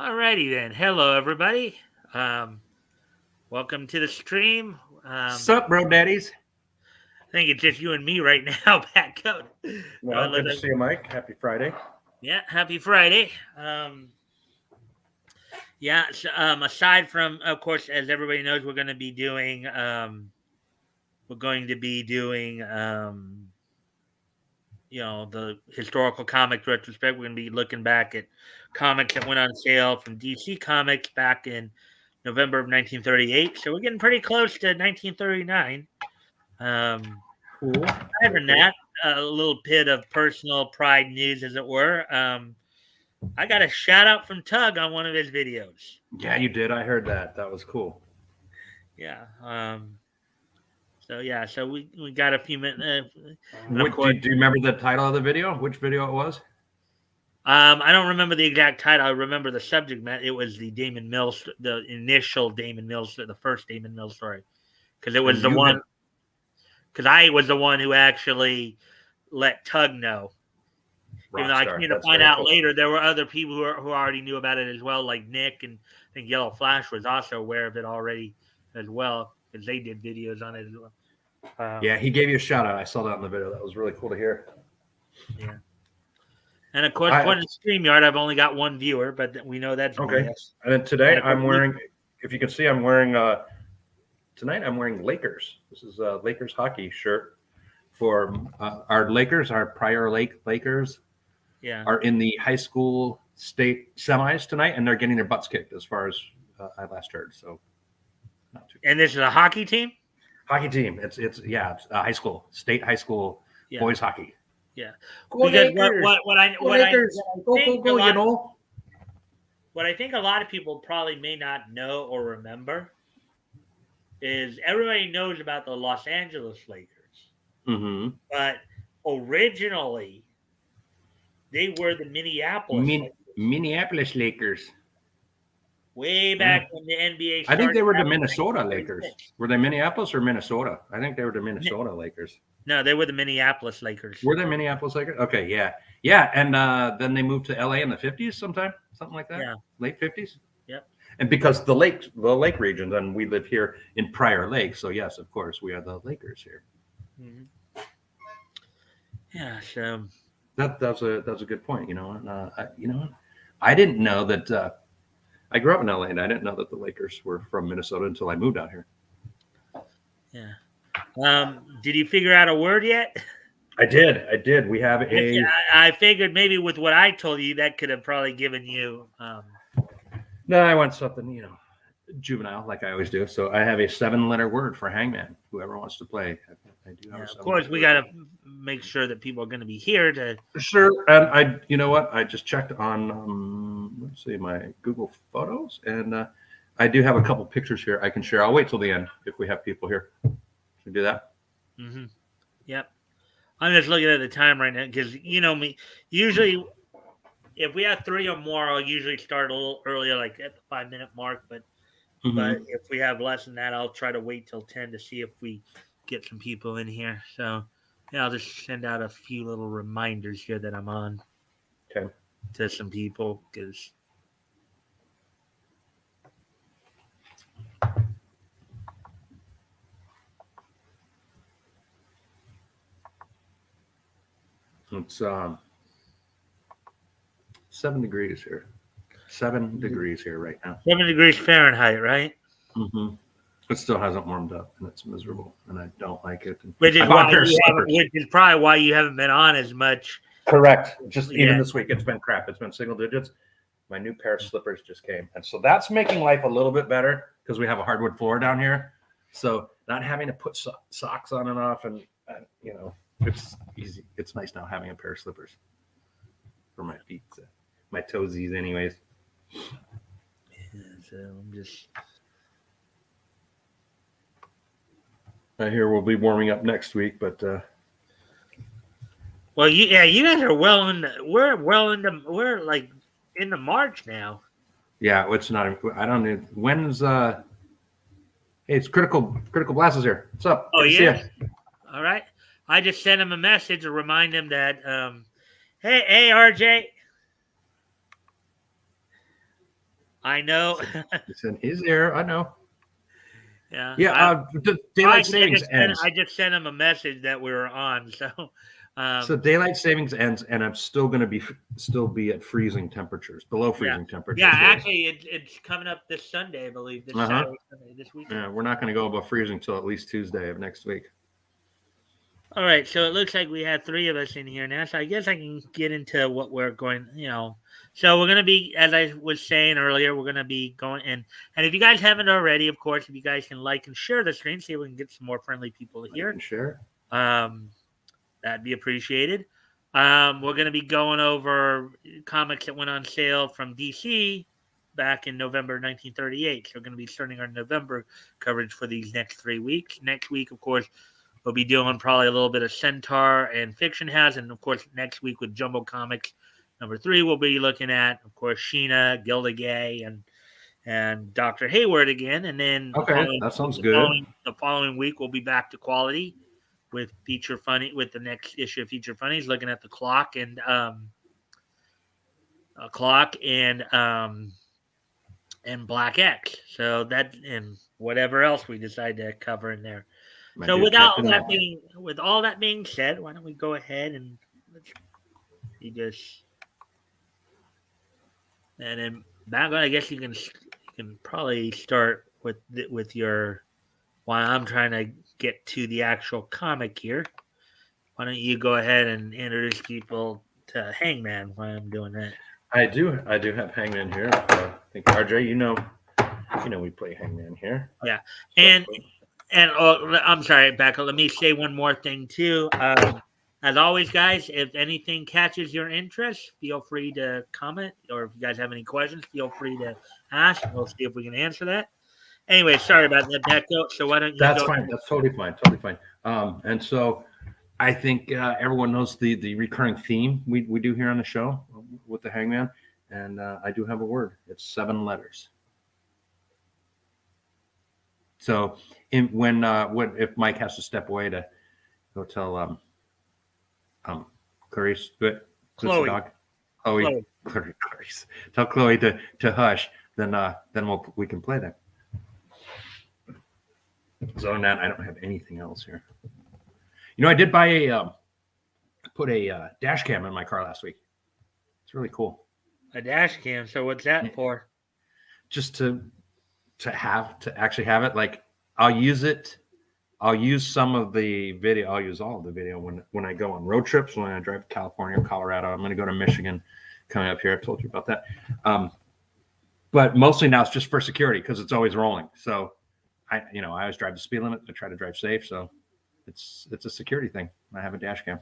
Alrighty then. Hello, everybody. Um, Welcome to the stream. Sup, bro daddies? I think it's just you and me right now, Batgoat. Well, good to see you, Mike. Happy Friday. Yeah, happy Friday. Aside from, of course, as everybody knows, we're going to be doing, the historical comic retrospect. We're going to be looking back at comics that went on sale from DC Comics back in November of 1938. So we're getting pretty close to 1939. Cool. Other than that, a little bit of personal pride news, as it were. I got a shout out from Tug on one of his videos. Yeah, you did. I heard that. That was cool. Yeah. So we got a few minutes. Do you remember the title of the video? Which video it was? I don't remember the exact title. I remember the subject matter. It was the Damon Mills, the initial Damon Mills, the first Damon Mills story, because it was the one. Because I was the one who actually let Tug know. Even though I came to find out later, there were other people who already knew about it as well, like Nick, and I think Yellow Flash was also aware of it already as well, because they did videos on it as well. Yeah, he gave you a shout out. I saw that in the video. That was really cool to hear. Yeah. And of course, on StreamYard, I've only got one viewer, but we know that's okay. BS. And then today, I'm wearing, if you can see, I'm wearing, tonight I'm wearing Lakers. This is a Lakers hockey shirt for our Lakers, our Prior Lake Lakers. Yeah. Are in the high school state semis tonight, and they're getting their butts kicked, as far as I last heard. So, not too. And this is a hockey team. Hockey team. It's high school, state high school boys hockey. Yeah. Go Lakers. What I think a lot of people probably may not know or remember is everybody knows about the Los Angeles Lakers, but originally. They were the Minneapolis Lakers. Way back when the NBA started. I think they were the Minnesota Lakers. Were they Minneapolis or Minnesota? I think they were the Minnesota Lakers. No, they were the Minneapolis Lakers. Were they Minneapolis Lakers? Okay, yeah. Yeah, and then they moved to LA in the 50s sometime, something like that? Yeah. Late 50s? Yep. And because the lake region, then we live here in Prior Lake, so yes, of course, we are the Lakers here. Mm-hmm. Yeah, so... That's a good point. I didn't know that. I grew up in LA, and I didn't know that the Lakers were from Minnesota until I moved out here. Yeah. Did you figure out a word yet? I did. We have a. I figured maybe with what I told you, that could have probably given you. No, I want something, juvenile, like I always do. So I have a 7-letter word for hangman. Whoever wants to play, I do have. Of course, we got to make sure that people are going to be here to. Sure, and you know what? I just checked on let's see, my Google Photos, and I do have a couple pictures here I can share. I'll wait till the end if we have people here. Should we do that? Mm-hmm. Yep. I'm just looking at the time right now because me. Usually, if we have 3 or more, I'll usually start a little earlier, like at the 5-minute mark. But if we have less than that, I'll try to wait till 10 to see if we get some people in here. So, yeah, I'll just send out a few little reminders here that I'm on. Okay. To some people because. It's 7 degrees here. 7 degrees here right now. 7 degrees Fahrenheit, right? Mm-hmm. It still hasn't warmed up, and it's miserable, and I don't like it. Which is probably why you haven't been on as much. Correct. Just even this week, it's been crap. It's been single digits. My new pair of slippers just came, and so that's making life a little bit better because we have a hardwood floor down here. So not having to put socks on and off, and it's easy. It's nice now having a pair of slippers for my feet, my toesies, anyways. Yeah, so I'm just. I hear we'll be warming up next week, but. Well, you guys are we're like into March now. Yeah, it's not. I don't know when's. Hey, it's critical blast is here. What's up? Oh yeah. All right. I just sent him a message to remind him that. Hey, RJ. I know. He said he's here. I know. Yeah. Yeah. Daylight savings ends. I just sent him a message that we were on. So daylight savings ends, and I'm still going to still be at freezing temperatures, below freezing temperatures. Yeah, actually, it's coming up this Sunday, I believe. This Saturday, Sunday, this weekend. Yeah, we're not going to go above freezing until at least Tuesday of next week. All right, so it looks like we have 3 of us in here now, so I guess I can get into what we're going, So we're going to be, as I was saying earlier, we're going to be going in. And if you guys haven't already, of course, if you guys can like and share the stream, see if we can get some more friendly people here. Share. That'd be appreciated. We're going to be going over comics that went on sale from DC back in November 1938. So we're going to be starting our November coverage for these next 3 weeks. Next week, of course, we'll be doing probably a little bit of Centaur and Fiction House. And, of course, next week with Jumbo Comics number 3, we'll be looking at, of course, Sheena, Gilda Gay, and Dr. Hayward again. And then that sounds good. The following week, we'll be back to quality with with the next issue of Feature Funnies, looking at the clock and Black X. So that and whatever else we decide to cover in there. So with all that being said, why don't we go ahead and and then Batgoat, I guess you can probably start with your while I'm trying to get to the actual comic here. Why don't you go ahead and introduce people to Hangman while I'm doing that? I do have Hangman here. I think RJ, you know we play Hangman here. Yeah, and I'm sorry, Becca. Let me say one more thing too. As always, guys, if anything catches your interest, feel free to comment, or if you guys have any questions, feel free to ask. We'll see if we can answer that. Anyway, sorry about that, Becca. So why don't you? That's fine. That's totally fine. And so I think everyone knows the recurring theme we do here on the show with the Hangman, and I do have a word. It's 7 letters. So if Mike has to step away to go tell Clarice, Chloe. Clarice, tell Chloe to hush. Then we can play that. So on that, I don't have anything else here. I did buy put a dash cam in my car last week. It's really cool. A dash cam. So what's that for? Just to actually have it. Like I'll use it. I'll use some of the video. I'll use all of the video when I go on road trips. When I drive to California or Colorado, I'm going to go to Michigan coming up here. I've told you about that. But mostly now it's just for security because it's always rolling. So I always drive the speed limit. I try to drive safe. So it's a security thing. I have a dash cam.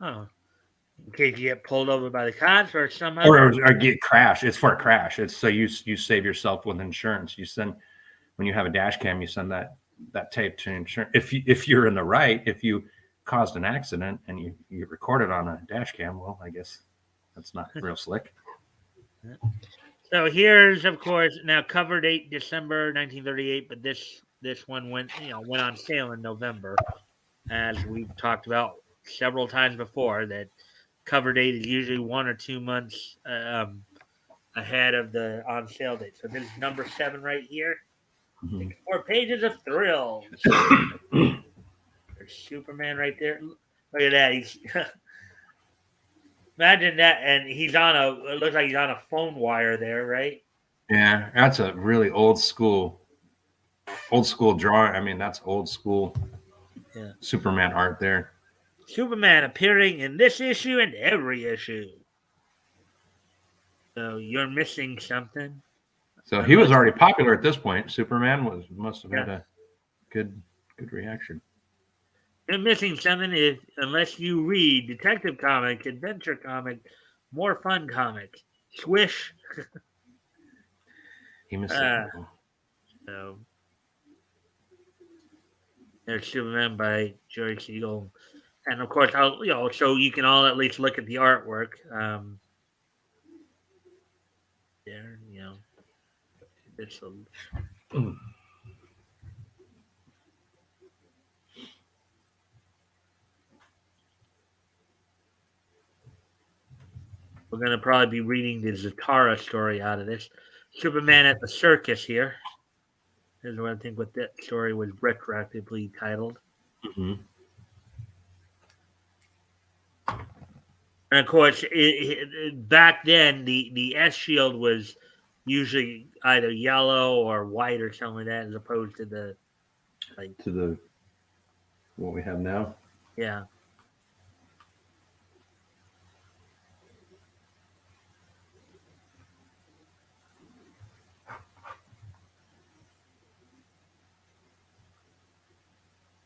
Oh, in case you get pulled over by the cops or some or get crashed. It's for a crash. It's so you save yourself with insurance. When you have a dash cam, you send that tape to insurance. If you're in the right, if you caused an accident and you record it on a dash cam, well, I guess that's not real slick. So here's, of course, now cover date December 1938, but this one went on sale in November, as we've talked about several times before. That cover date is usually 1 or 2 months ahead of the on sale date. So this is number 7 right here. 4 pages of thrills. There's Superman right there. Look at that. He's imagine that, and it looks like he's on a phone wire there, right? Yeah, that's a really old school drawing. I mean, that's old school Superman art there. Superman appearing in this issue and every issue. So you're missing something. So he was already popular at this point. Superman must have had a good reaction. You're missing something unless you read Detective Comics, Adventure Comics, More Fun Comics, Swish. He missed so there's Superman by Jerry Siegel, and of course, so you can all at least look at the artwork. There, it's we're going to probably be reading the Zatara story out of this. Superman at the circus here. Is what I think what that story was retroactively titled. Mm-hmm. And of course, back then the S shield was usually either yellow or white or something like that, as opposed to the what we have now. Yeah.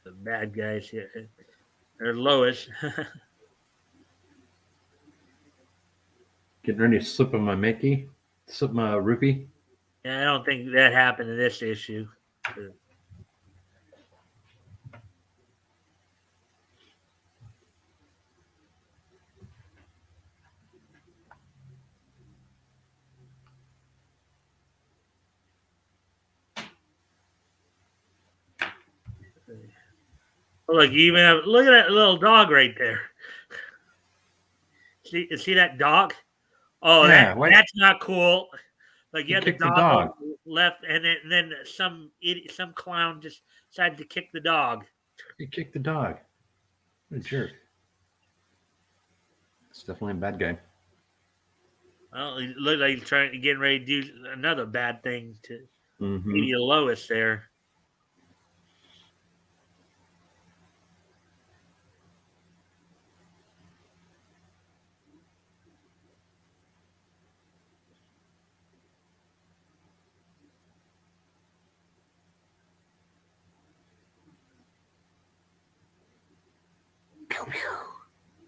The bad guys here. Or Lois. Getting ready to slip my rupee. Yeah, I don't think that happened in this issue. Look, you even have look at that little dog right there. See that dog? Oh, yeah, that's not cool. Like you had the dog left, and then some clown just decided to kick the dog. He kicked the dog. What a jerk. It's definitely a bad guy. Well, he looked like he's getting ready to do another bad thing to maybe Lois there.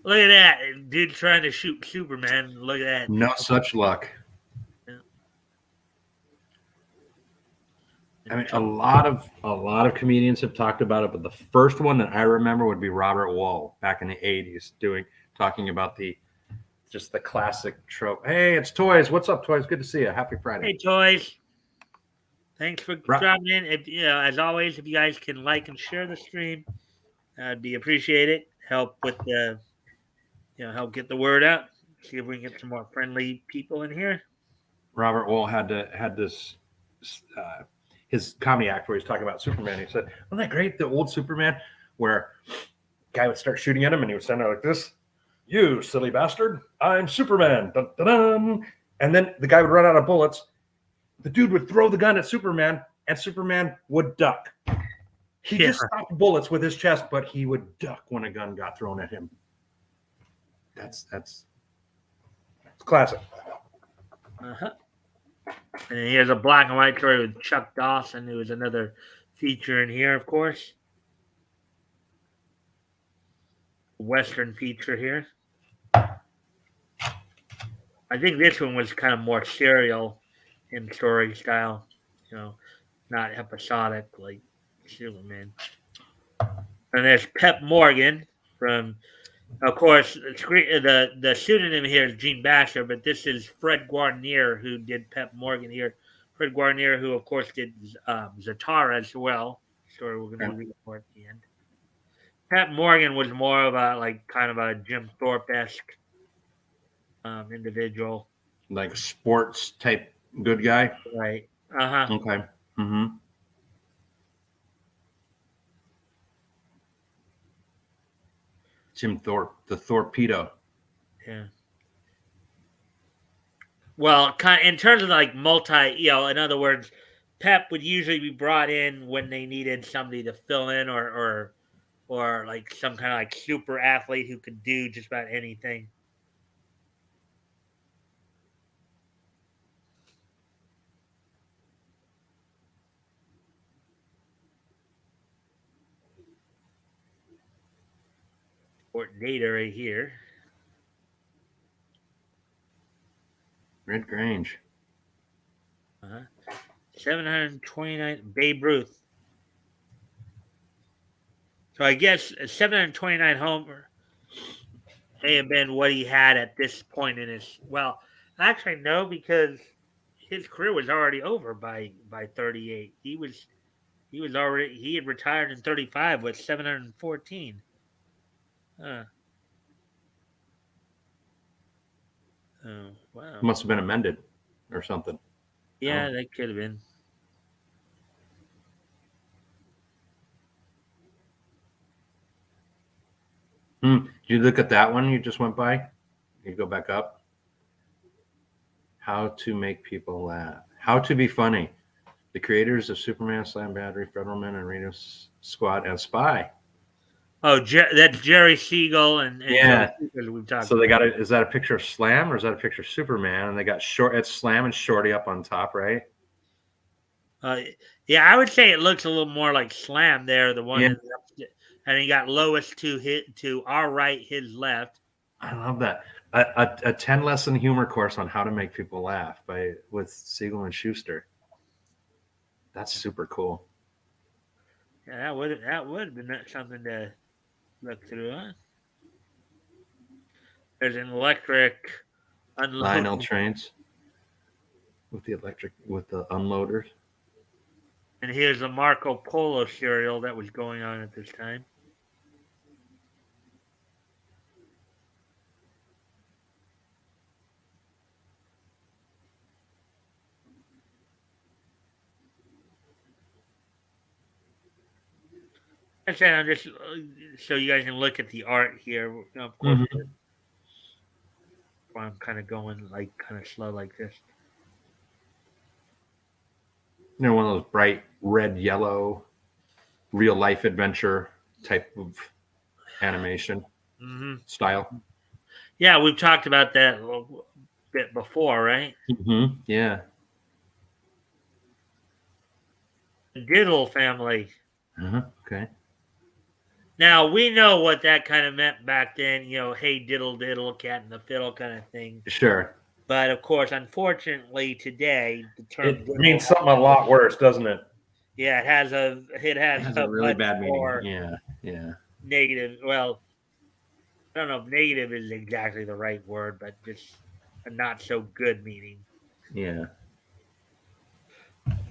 Look at that dude trying to shoot Superman. Look at that. No such luck. Yeah. I mean, a lot of comedians have talked about it, but the first one that I remember would be Robert Wall back in the 80s talking about the classic trope. Hey, it's Toys. What's up, Toys? Good to see you. Happy Friday. Hey, Toys. Thanks for dropping in. As always, if you guys can like and share the stream, I'd be appreciated. Help with the, help get the word out. See if we can get some more friendly people in here. Robert Wall had this his comedy act where he's talking about Superman. He said, "Wasn't that great? The old Superman, where a guy would start shooting at him and he would stand there like this. You silly bastard! I'm Superman!" Dun, dun, dun. And then the guy would run out of bullets. The dude would throw the gun at Superman, and Superman would duck. He just stopped bullets with his chest, but he would duck when a gun got thrown at him. That's classic. Uh-huh. And here's a black and white story with Chuck Dawson, who is another feature in here, of course. Western feature here. I think this one was kind of more serial in story style, not episodic like Superman. And there's Pep Morgan from, of course, the pseudonym here is Gene Basher, but this is Fred Guarnier who did Pep Morgan here. Fred Guarnier, who of course did Zatara as well. Story we're going to read more at the end. Pep Morgan was more of kind of a Jim Thorpe-esque individual, like a sports type good guy, right? Okay. Jim Thorpe, the Torpedo. Yeah. Well, in terms of in other words, Pep would usually be brought in when they needed somebody to fill in, or like some kind of super athlete who could do just about anything. Important data right here. Red Grange. 729 Babe Ruth. So I guess 729 homer may have been what he had at this point in his. Well, actually no, because his career was already over by 38. He had retired in 35 with 714. Huh. Oh, wow. Must have been amended or something. Yeah, that could have been. Did you look at that one you just went by? You go back up. How to make people laugh. How to be funny. The creators of Superman, Slam Battery, Federalman, and Radio Squad, and Spy. Oh, that's Jerry Siegel and yeah. We've talked. So they got it. Is that a picture of Slam or is that a picture of Superman? And they got it's Slam and Shorty up on top, right? Yeah, I would say it looks a little more like Slam there, the one, and you got Lois to our right, his left. I love that. A 10-lesson humor course on how to make people laugh with Siegel and Schuster. That's super cool. Yeah, that would have been something to look through, huh? There's an electric Lionel trains with the unloaders. And here's a Marco Polo serial that was going on at this time. I'm just so you guys can look at the art here. Of course, I'm kind of going kind of slow like this. One of those bright red, yellow, real life adventure type of animation style. Yeah, we've talked about that a little bit before, right? Yeah. The Diddle family. Okay. Now, we know what that kind of meant back then, hey, diddle, diddle, cat in the fiddle kind of thing. Sure. But, of course, unfortunately, today, the term it means something a lot worse, doesn't it? Yeah, it has a really bad meaning. Yeah. Negative. Well, I don't know if negative is exactly the right word, but just a not so good meaning. Yeah.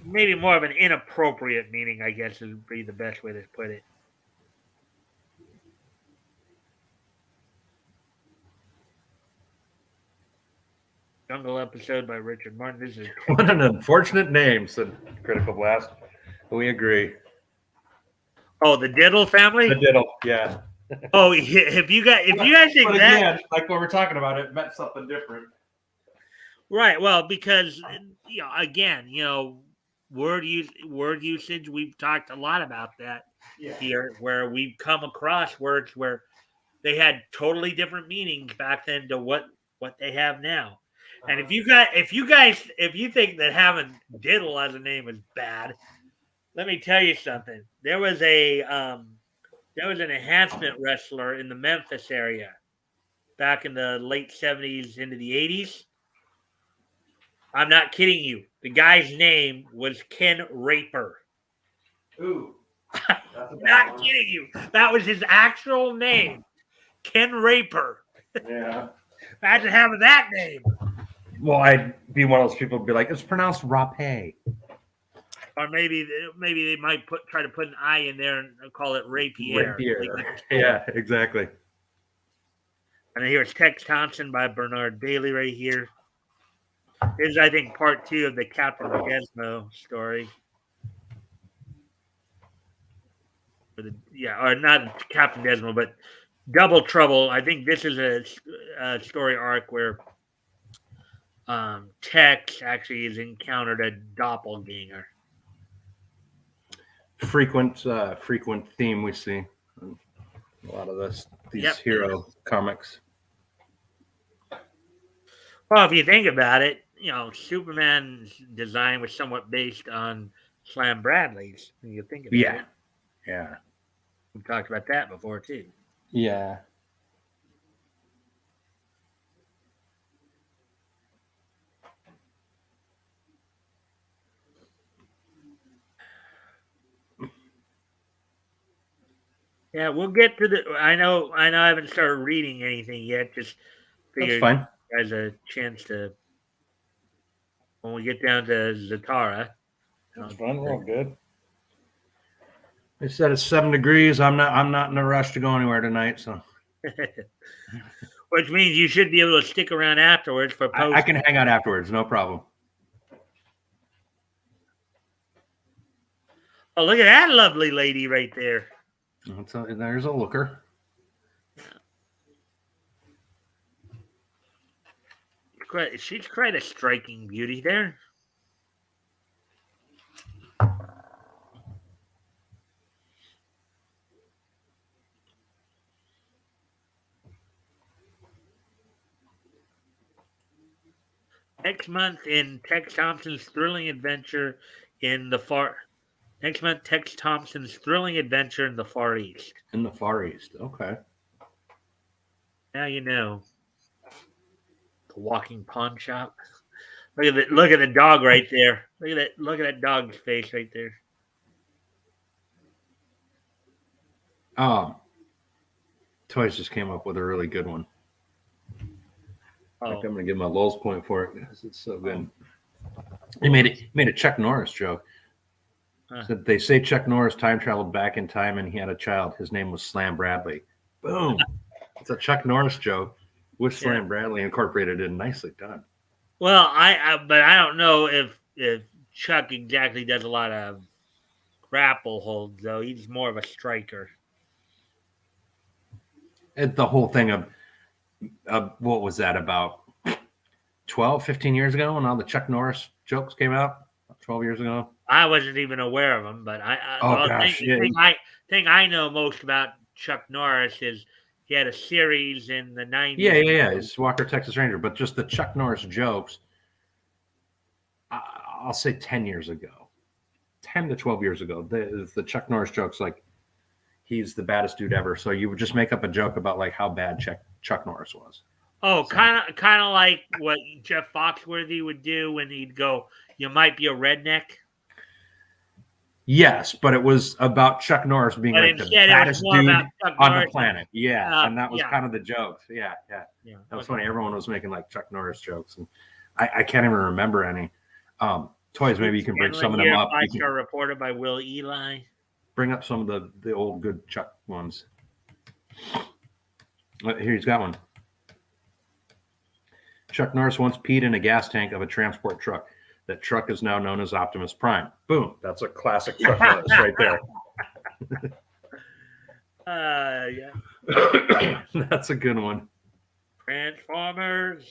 Maybe more of an inappropriate meaning, I guess, would be the best way to put it. Jungle episode by Richard Martin. This is what an unfortunate name, said Critical Blast. We agree. Oh, the Diddle family? The Diddle, yeah. Oh, if you guys think but that, again, like what we're talking about, it meant something different. Right. Well, because again, word usage. We've talked a lot about that here, where we've come across words where they had totally different meanings back then to what they have now. And if you think that having diddle as a name is bad, let me tell you something. There was an enhancement wrestler in the Memphis area back in the late 70s into the 80s. I'm not kidding you. The guy's name was Ken Raper. Ooh. Not kidding you. That was his actual name. Ken Raper. Yeah. Imagine having that name. Well, I'd be one of those people who'd be like, it's pronounced Rape. Or maybe they might try to put an I in there and call it Rapier. Yeah, exactly. And here's Tex Thompson by Bernard Bailey right here. This is, I think, part 2 of the Captain Desmo story. Or not Captain Desmo, but Double Trouble. I think this is a story arc where Tex actually has encountered a doppelganger. Frequent theme we see in a lot of these hero comics. Well, if you think about it, Superman's design was somewhat based on Slam Bradley's. When you think about it. Yeah. We've talked about that before too. Yeah. Yeah, we'll get to the. I know. I haven't started reading anything yet. Just figured as a chance to. When we get down to Zatara. That's fun. We're all good. They said it's 7 degrees. I'm not in a rush to go anywhere tonight, so. Which means you should be able to stick around afterwards for post. I can hang out afterwards, no problem. Oh, look at that lovely lady right there. There's a looker. She's quite a striking beauty there. Next month in Tex Thompson's thrilling adventure in the far. Next month, Tex Thompson's thrilling adventure in the Far East. In the Far East, okay. Now you know. The walking pawn shop. Look at it! Look at the dog right there. Look at that! Look at that dog's face right there. Toys just came up with a really good one. Oh. I'm going to give him a Lowell's point for it because it's so good. He made a Chuck Norris joke. Said they say Chuck Norris time traveled back in time and he had a child. His name was Slam Bradley. Boom! It's a Chuck Norris joke with Slam Bradley incorporated in. Nicely done. Well, but I don't know if Chuck exactly does a lot of grapple holds though. He's more of a striker. The whole thing of what was that, about 12, 15 years ago when all the Chuck Norris jokes came out? 12 years ago? I wasn't even aware of them, but the thing I know most about Chuck Norris is he had a series in the 90s. Yeah. It's Walker, Texas Ranger. But just the Chuck Norris jokes, I'll say 10 years ago. 10 to 12 years ago. The Chuck Norris jokes, like, he's the baddest dude ever. So you would just make up a joke about, like, how bad Chuck Norris was. Oh, kind of like what Jeff Foxworthy would do when he'd go, "You might be a redneck." Yes, but it was about Chuck Norris being like the baddest dude on the planet. Yeah, and that was kind of the jokes. Yeah. That was funny. Everyone was making like Chuck Norris jokes, and I can't even remember any. Toys, maybe you can bring some of them up. Five-star reported by Will Eli. Bring up some of the old good Chuck ones. Here, he's got one. Chuck Norris once peed in a gas tank of a transport truck. That truck is now known as Optimus Prime. Boom. That's a classic Chuck Norris right there. Yeah. That's a good one. Transformers,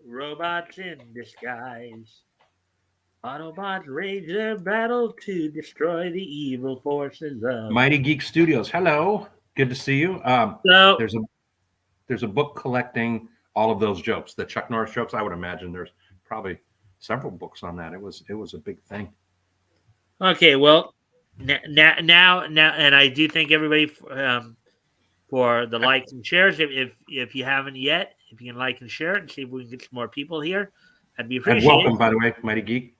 robots in disguise. Autobots rage their battle to destroy the evil forces of Mighty Geek Studios. Hello. Good to see you. There's a book collecting all of those jokes, the Chuck Norris jokes. I would imagine there's probably several books on that. It was a big thing. Okay, well, now, and I do thank everybody for the likes and shares. If you haven't yet, if you can like and share it and see if we can get some more people here, I'd be appreciated. And welcome, by the way, Mighty Geek.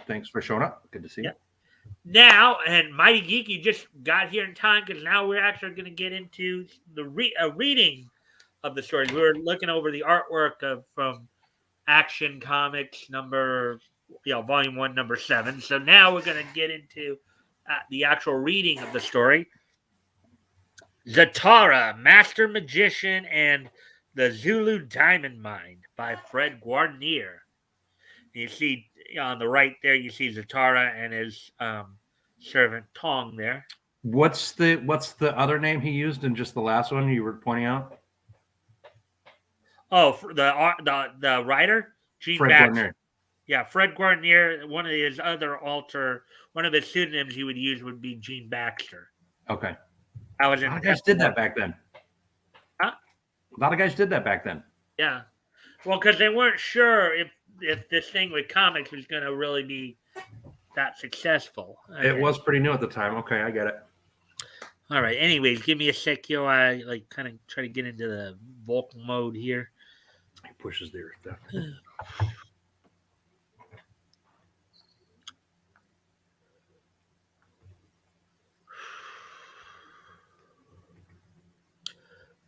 Thanks for showing up. Good to see you. Now, and Mighty Geek, you just got here in time because now we're actually going to get into the reading of the stories. We were looking over the artwork from Action Comics volume 1, number 7. So now we're going to get into the actual reading of the story. Zatara, Master Magician, and the Zulu Diamond Mine by Fred Guarnier. You see on the right there, you see Zatara and his servant Tong there. What's the other name he used in just the last one you were pointing out? Oh, the writer, Gene Fred Baxter. Guarnier. Yeah, Fred Guarnier. One of his pseudonyms he would use would be Gene Baxter. Okay. A lot of guys did that back then. Huh? A lot of guys did that back then. Yeah. Well, because they weren't sure if this thing with comics was going to really be that successful. It was pretty new at the time. Okay, I get it. All right. Anyways, give me a sec, yo. I kind of try to get into the Vulcan mode here. He pushes the earth down.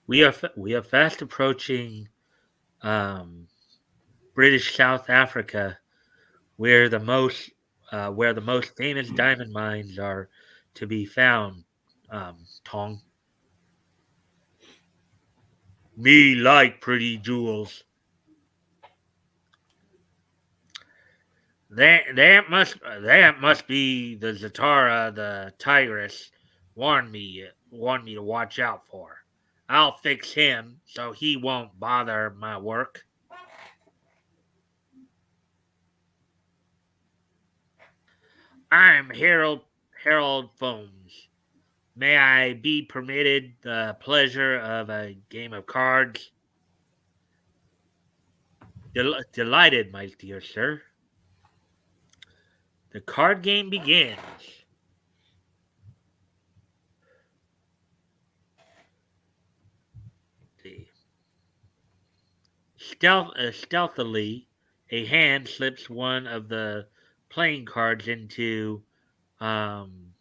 We are fast approaching British South Africa, where the most famous diamond mines are to be found. Tong. Me like pretty jewels. That must be the Zatara, the tigress, warned me to watch out for. I'll fix him so he won't bother my work. I'm Harold Foams. May I be permitted the pleasure of a game of cards? Delighted, my dear sir. The card game begins. Stealthily, a hand slips one of the playing cards into. Um,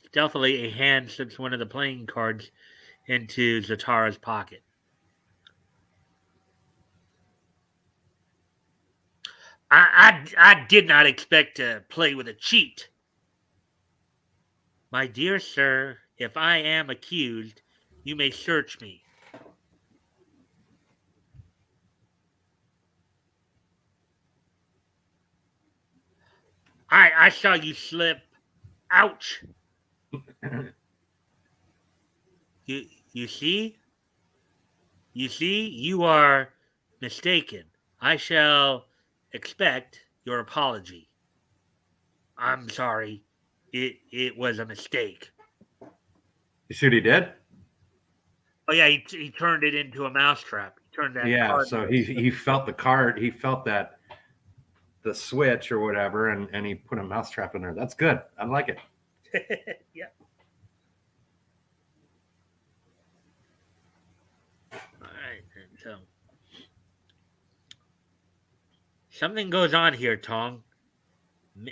stealthily, a hand slips one of the playing cards into Zatara's pocket. I did not expect to play with a cheat. My dear sir, if I am accused, you may search me. I saw you slip. Ouch. You see? You see, you are mistaken. I shall expect your apology. I'm sorry. It was a mistake. You see what he did? Oh yeah, he turned it into a mousetrap. He turned that card. So he felt the card, he felt that the switch or whatever, and he put a mousetrap in there. That's good. I like it. Yeah. All right. So something goes on here, Tong.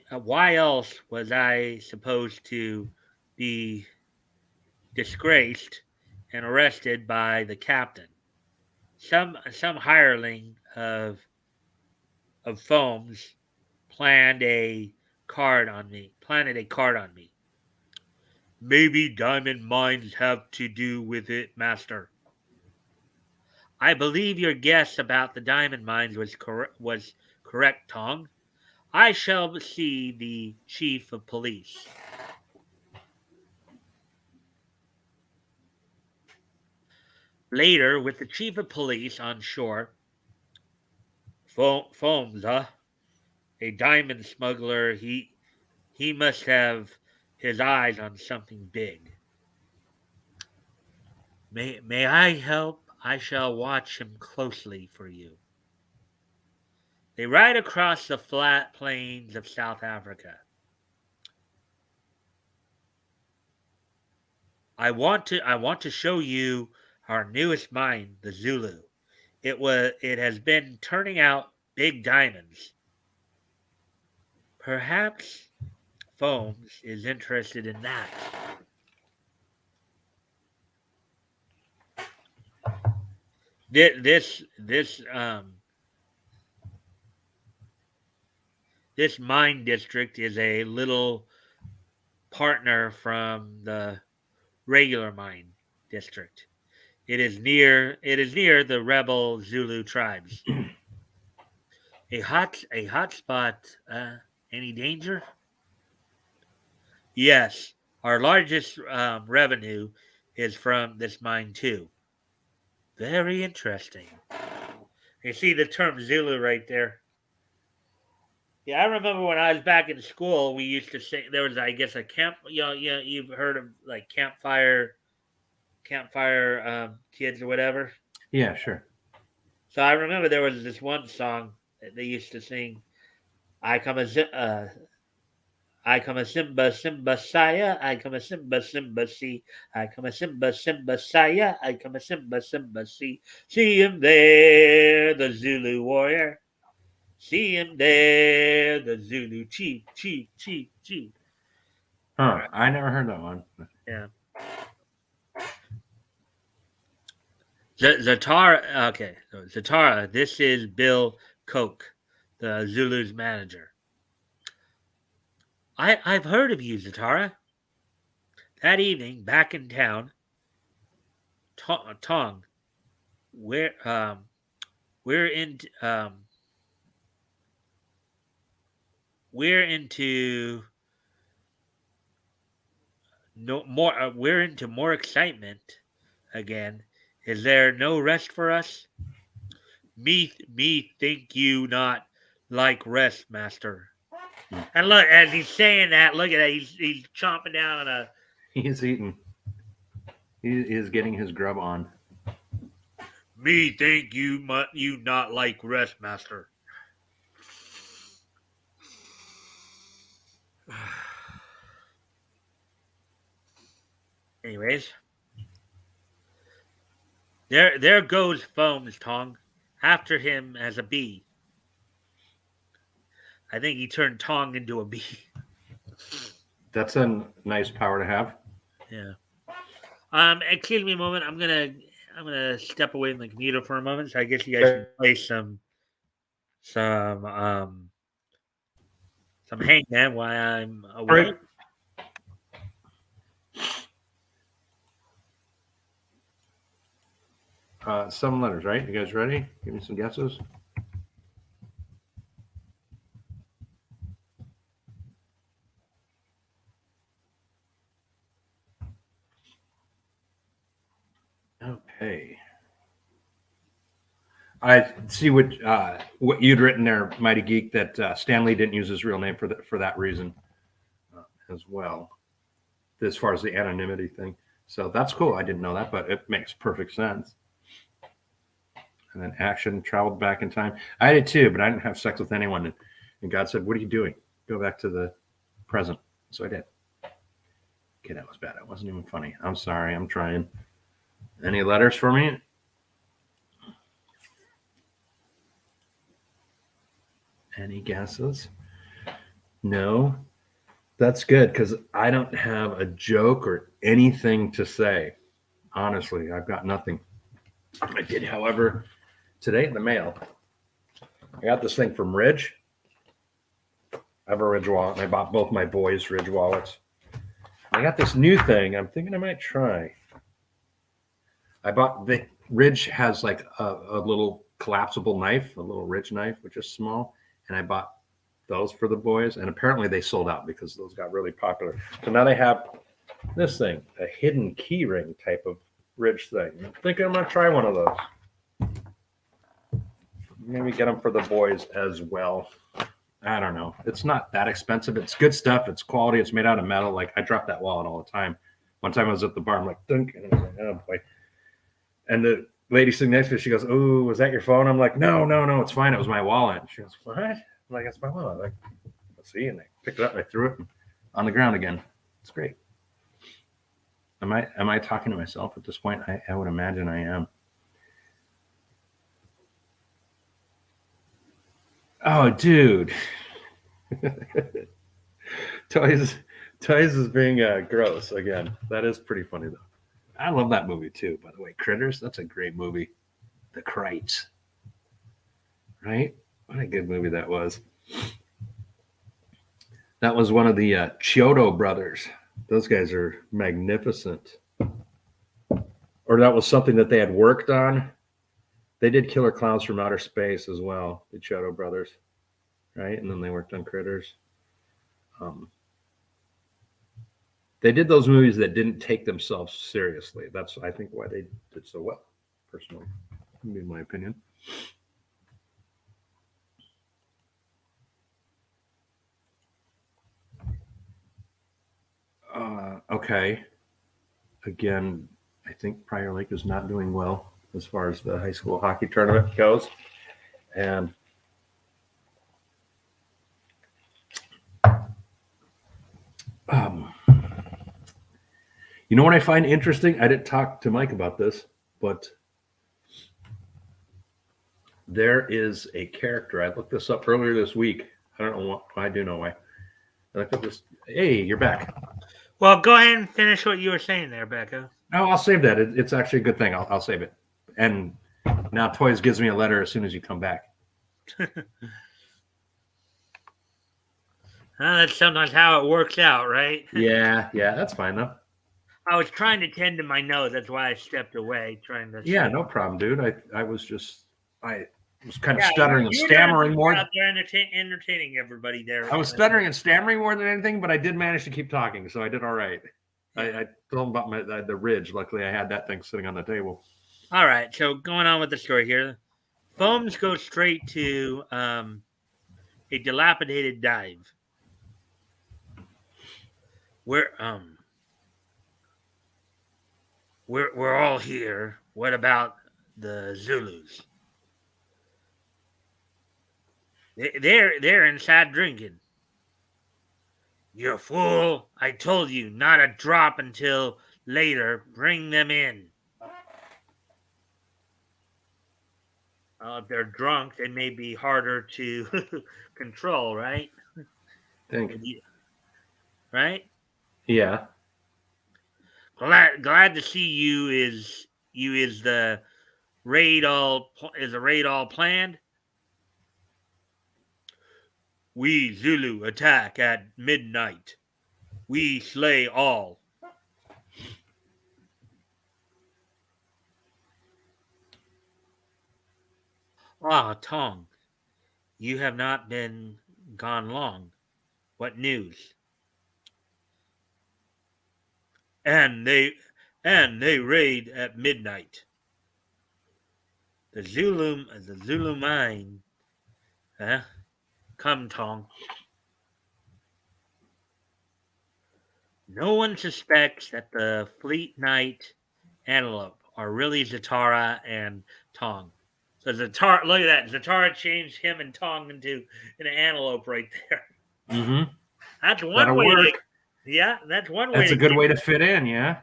Why else was I supposed to be disgraced and arrested by the captain? Some hireling of Foams planted a card on me. Maybe diamond mines have to do with it, master. I believe your guess about the diamond mines was correct, Tong. I shall see the chief of police. Later, with the chief of police on shore, Foams, a diamond smuggler, he must have his eyes on something big. May I help? I shall watch him closely for you. They ride across the flat plains of South Africa. I want to show you our newest mine, the Zulu. It has been turning out big diamonds. Perhaps Foams is interested in that. This mine district is a little partner from the regular mine district. It is near the rebel Zulu tribes. A hot spot. Any danger? Yes, our largest revenue is from this mine too. Very interesting. You see the term Zulu right there. Yeah, I remember when I was back in school, we used to say there was, I guess, a camp. You've heard of like campfire kids or whatever. Yeah, sure. So I remember there was this one song that they used to sing. I come a Simba Simba Saya. I come a Simba Simba see. I come a Simba Simba Saya. I come a Simba Simba see. See him there, the Zulu warrior. See him there, the Zulu chief. Huh? Right. I never heard that one. Yeah. Zatara. Okay, so Zatara. This is Bill Koch, the Zulu's manager. I've heard of you, Zatara. That evening, back in town, Tong, we're in we're into we're into more excitement again. Is there no rest for us? Me think you not like rest, master. And look, as he's saying that, look at that. He's chomping down on a. He's eating. He is getting his grub on. Me think you not like rest, master. Anyways, there goes Foam's tongue after him as a bee. I think he turned Tong into a bee. That's a nice power to have. Yeah. Excuse me a moment. I'm gonna step away from the computer for a moment, so I guess you guys can play some Hangman while I'm away. Right. 7 letters, right? You guys ready? Give me some guesses. Okay. I see what you'd written there, Mighty Geek, that Stan Lee didn't use his real name for that reason as well, as far as the anonymity thing. So that's cool. I didn't know that, but it makes perfect sense. And then action traveled back in time. I did too, but I didn't have sex with anyone. And God said, "What are you doing? Go back to the present." So I did. Okay, that was bad. It wasn't even funny. I'm sorry. I'm trying. Any letters for me? Any guesses? No. That's good because I don't have a joke or anything to say. Honestly, I've got nothing. I did, however, today in the mail, I got this thing from Ridge. I have a Ridge wallet, and I bought both my boys' Ridge wallets. I got this new thing I'm thinking I might try. I bought the Ridge has like a little collapsible knife, a little Ridge knife, which is small, and I bought those for the boys, and apparently they sold out because those got really popular. So now they have this thing, a hidden key ring type of Ridge thing. I'm thinking I'm gonna try one of those. Maybe get them for the boys as well. I don't know. It's not that expensive. It's good stuff. It's quality. It's made out of metal. Like I drop that wallet all the time. One time I was at the bar. I'm like, dunk, and I was like, oh boy. And the lady sitting next to me, she goes, "Oh, was that your phone?" I'm like, no, it's fine. It was my wallet. She goes, "What?" I'm like, "That's my wallet." I'm like, let's see. And I picked it up and I threw it on the ground again. It's great. Am I talking to myself at this point? I would imagine I am. Oh, dude. Toys is being gross again. That is pretty funny though. I love that movie too, by the way. Critters, that's a great movie. The Krites. Right? What a good movie that was. That was one of the Chiodo brothers. Those guys are magnificent. Or that was something that they had worked on. They did Killer Clowns from Outer Space as well, the Chiodo brothers. Right? And then they worked on Critters. They did those movies that didn't take themselves seriously. That's, I think, why they did so well, personally, in my opinion. Okay. Again, I think Prior Lake is not doing well as far as the high school hockey tournament goes. And you know what I find interesting? I didn't talk to Mike about this, but there is a character. I looked this up earlier this week. I don't know why. I do know why. I looked up this. Hey, you're back. Well, go ahead and finish what you were saying there, Becca. No, I'll save that. It's actually a good thing. I'll save it. And now Toys gives me a letter as soon as you come back. That's sometimes how it works out, right? Yeah, that's fine though. I was trying to tend to my nose. That's why I stepped away. Yeah, no problem, dude. I was just was kind of stuttering and stammering more. Out there entertaining everybody there. I was stuttering and stammering more than anything, but I did manage to keep talking, so I did all right. Yeah. I told them about the ridge. Luckily, I had that thing sitting on the table. All right, so going on with the story here. Foams go straight to a dilapidated dive. We're all here. What about the Zulus? They're inside drinking. You fool! I told you not a drop until later. Bring them in. If they're drunk, they may be harder to control, right? Right? Yeah. Glad to see you. Is the raid all planned? We Zulu attack at midnight. We slay all. Ah, Tong, you have not been gone long. What news? And they raid at midnight. The Zulu mine. Huh? Come, Tong. No one suspects that the Fleet Knight Antelope are really Zatara and Tong. So Zatara, look at that. Zatara changed him and Tong into an antelope right there. Mm-hmm. That's one way. That's one way. That's a good way to fit in, yeah.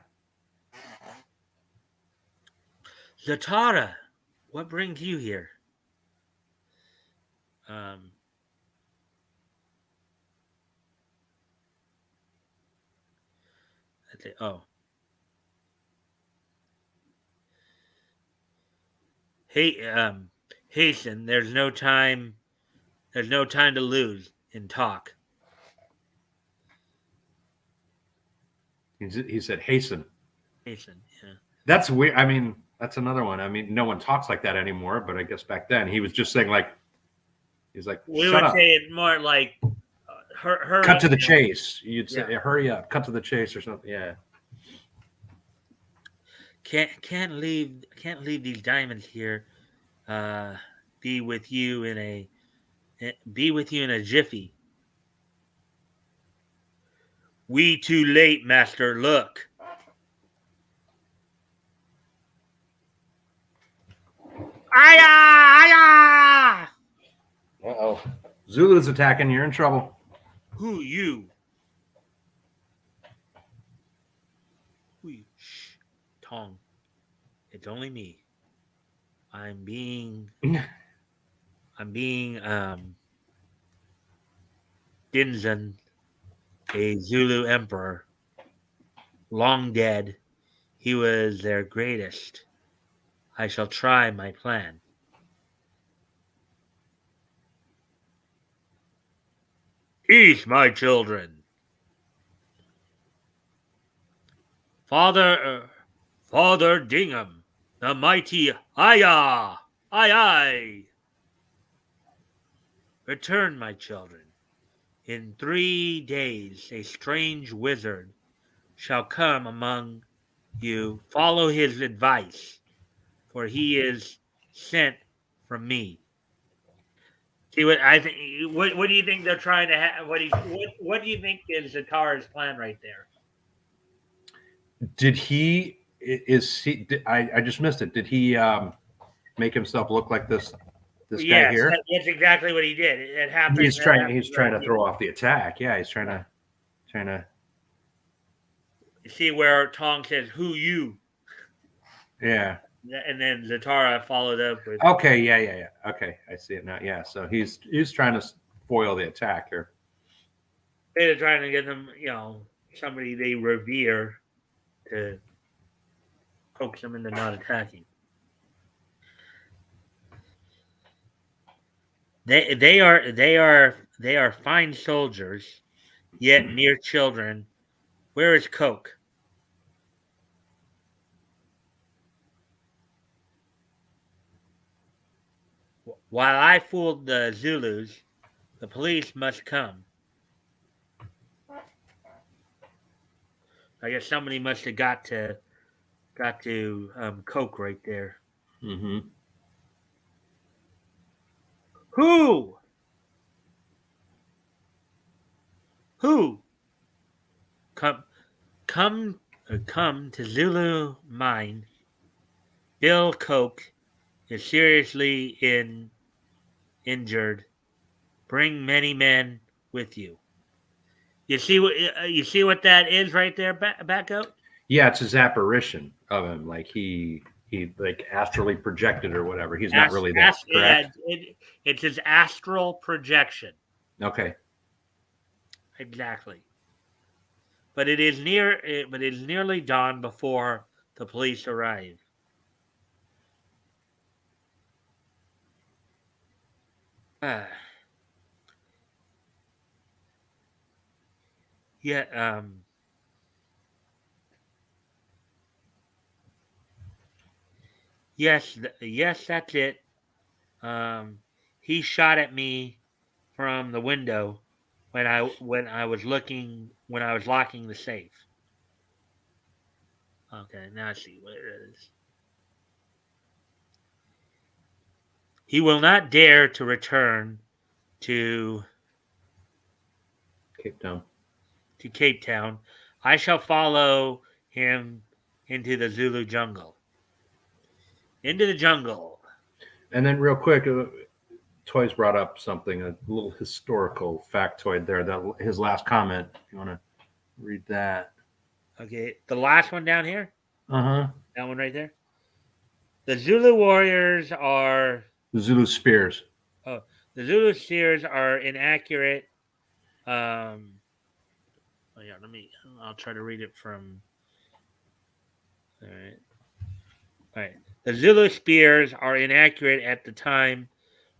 Zatara, what brings you here? Hey, hasten. There's no time to lose and talk. He said hasten. Hasten, yeah. That's weird. I mean, that's another one. I mean, no one talks like that anymore, but I guess back then he was just saying he's like, we would say it more like cut to the chase. You'd say, hurry up, cut to the chase or something. Yeah. Can't leave these diamonds here. Be with you in a jiffy. We too late, master. Look. Aya! Uh-oh. Zulu's attacking. You're in trouble. Who you? Shh. Tong. It's only me. I'm being Dinzan, a Zulu emperor. Long dead. He was their greatest. I shall try my plan. Peace, my children. Father Dingham, the mighty Aya, aye. Return, my children. In 3 days, a strange wizard shall come among you. Follow his advice, for he is sent from me. See what I think? What do you think they're trying to have? What do you think is Zatara's plan right there? Did he? I just missed it. Did he make himself look like this guy here? That's exactly what he did. It happened. He's trying to throw off the attack. Yeah, he's trying to. See where Tong says, "Who you?" Yeah. And then Zatara followed up with. Okay, yeah. Okay, I see it now. Yeah, so he's trying to foil the attack here. They're trying to get them, somebody they revere to coax them into not attacking. They are fine soldiers, yet mere children. Where is Coke? While I fooled the Zulus, the police must come. I guess somebody must have got to Coke right there. Mm-hmm. Who? Come to Zulu mine. Bill Coke is seriously injured. Bring many men with you. You see what that is right there, Batgoat? Yeah, it's his apparition of him, like he like astrally projected or whatever. He's not really there, correct? It's his astral projection. Okay. Exactly. But it is nearly dawn before the police arrive. Yeah, yes, that's it. He shot at me from the window when I was locking the safe. Okay, now I see what it is. He will not dare to return to Cape Town. I shall follow him into the Zulu jungle. Into the jungle. And then real quick, Toys brought up something, a little historical factoid there. That his last comment. If you want to read that. Okay, the last one down here. Uh-huh. That one right there. The Zulu warriors are the Zulu spears. Oh, the Zulu spears are inaccurate. Oh yeah, I'll try to read it from. All right. The Zulu spears are inaccurate at the time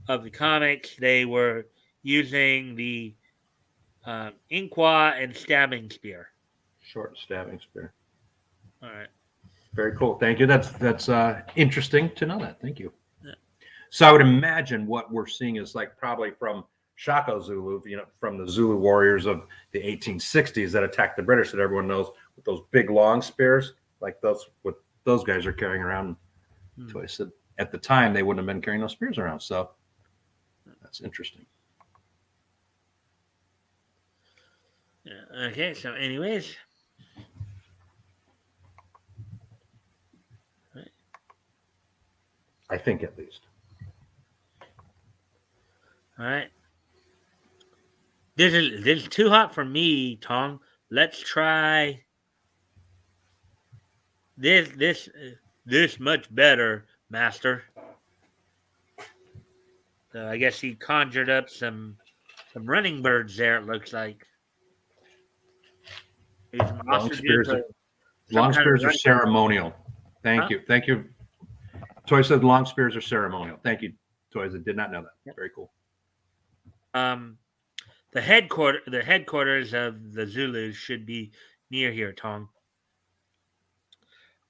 of the comics. They were using the Inqua and stabbing spear. Short stabbing spear. All right. Very cool. Thank you. That's interesting to know that. Thank you. Yeah. So I would imagine what we're seeing is like probably from Shaka Zulu, from the Zulu warriors of the 1860s that attacked the British that everyone knows with those big long spears, like what those guys are carrying around. So I said at the time they wouldn't have been carrying those spears around. So that's interesting. Yeah. Okay. So, anyways. I think at least. All right. This is too hot for me, Tom. Let's try this much better, Master. So I guess he conjured up some running birds there. It looks like. Long spears are ceremonial. Thank you. Toy said long spears are ceremonial. Thank you, Toys. I did not know that. Yep. Very cool. The headquarters of the Zulus should be near here, Tong.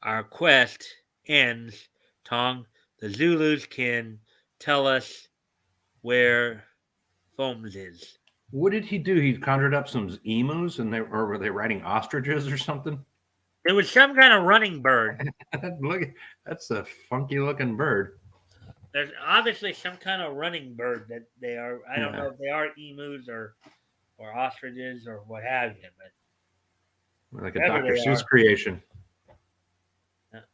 Our quest ends, Tong. The Zulus can tell us where Foams is. What did he do? He conjured up some emus, or were they riding ostriches or something? It was some kind of running bird. Look, that's a funky looking bird. There's obviously some kind of running bird that they are. I don't know if they are emus or ostriches or what have you, but like a Dr. Seuss creation. Yeah.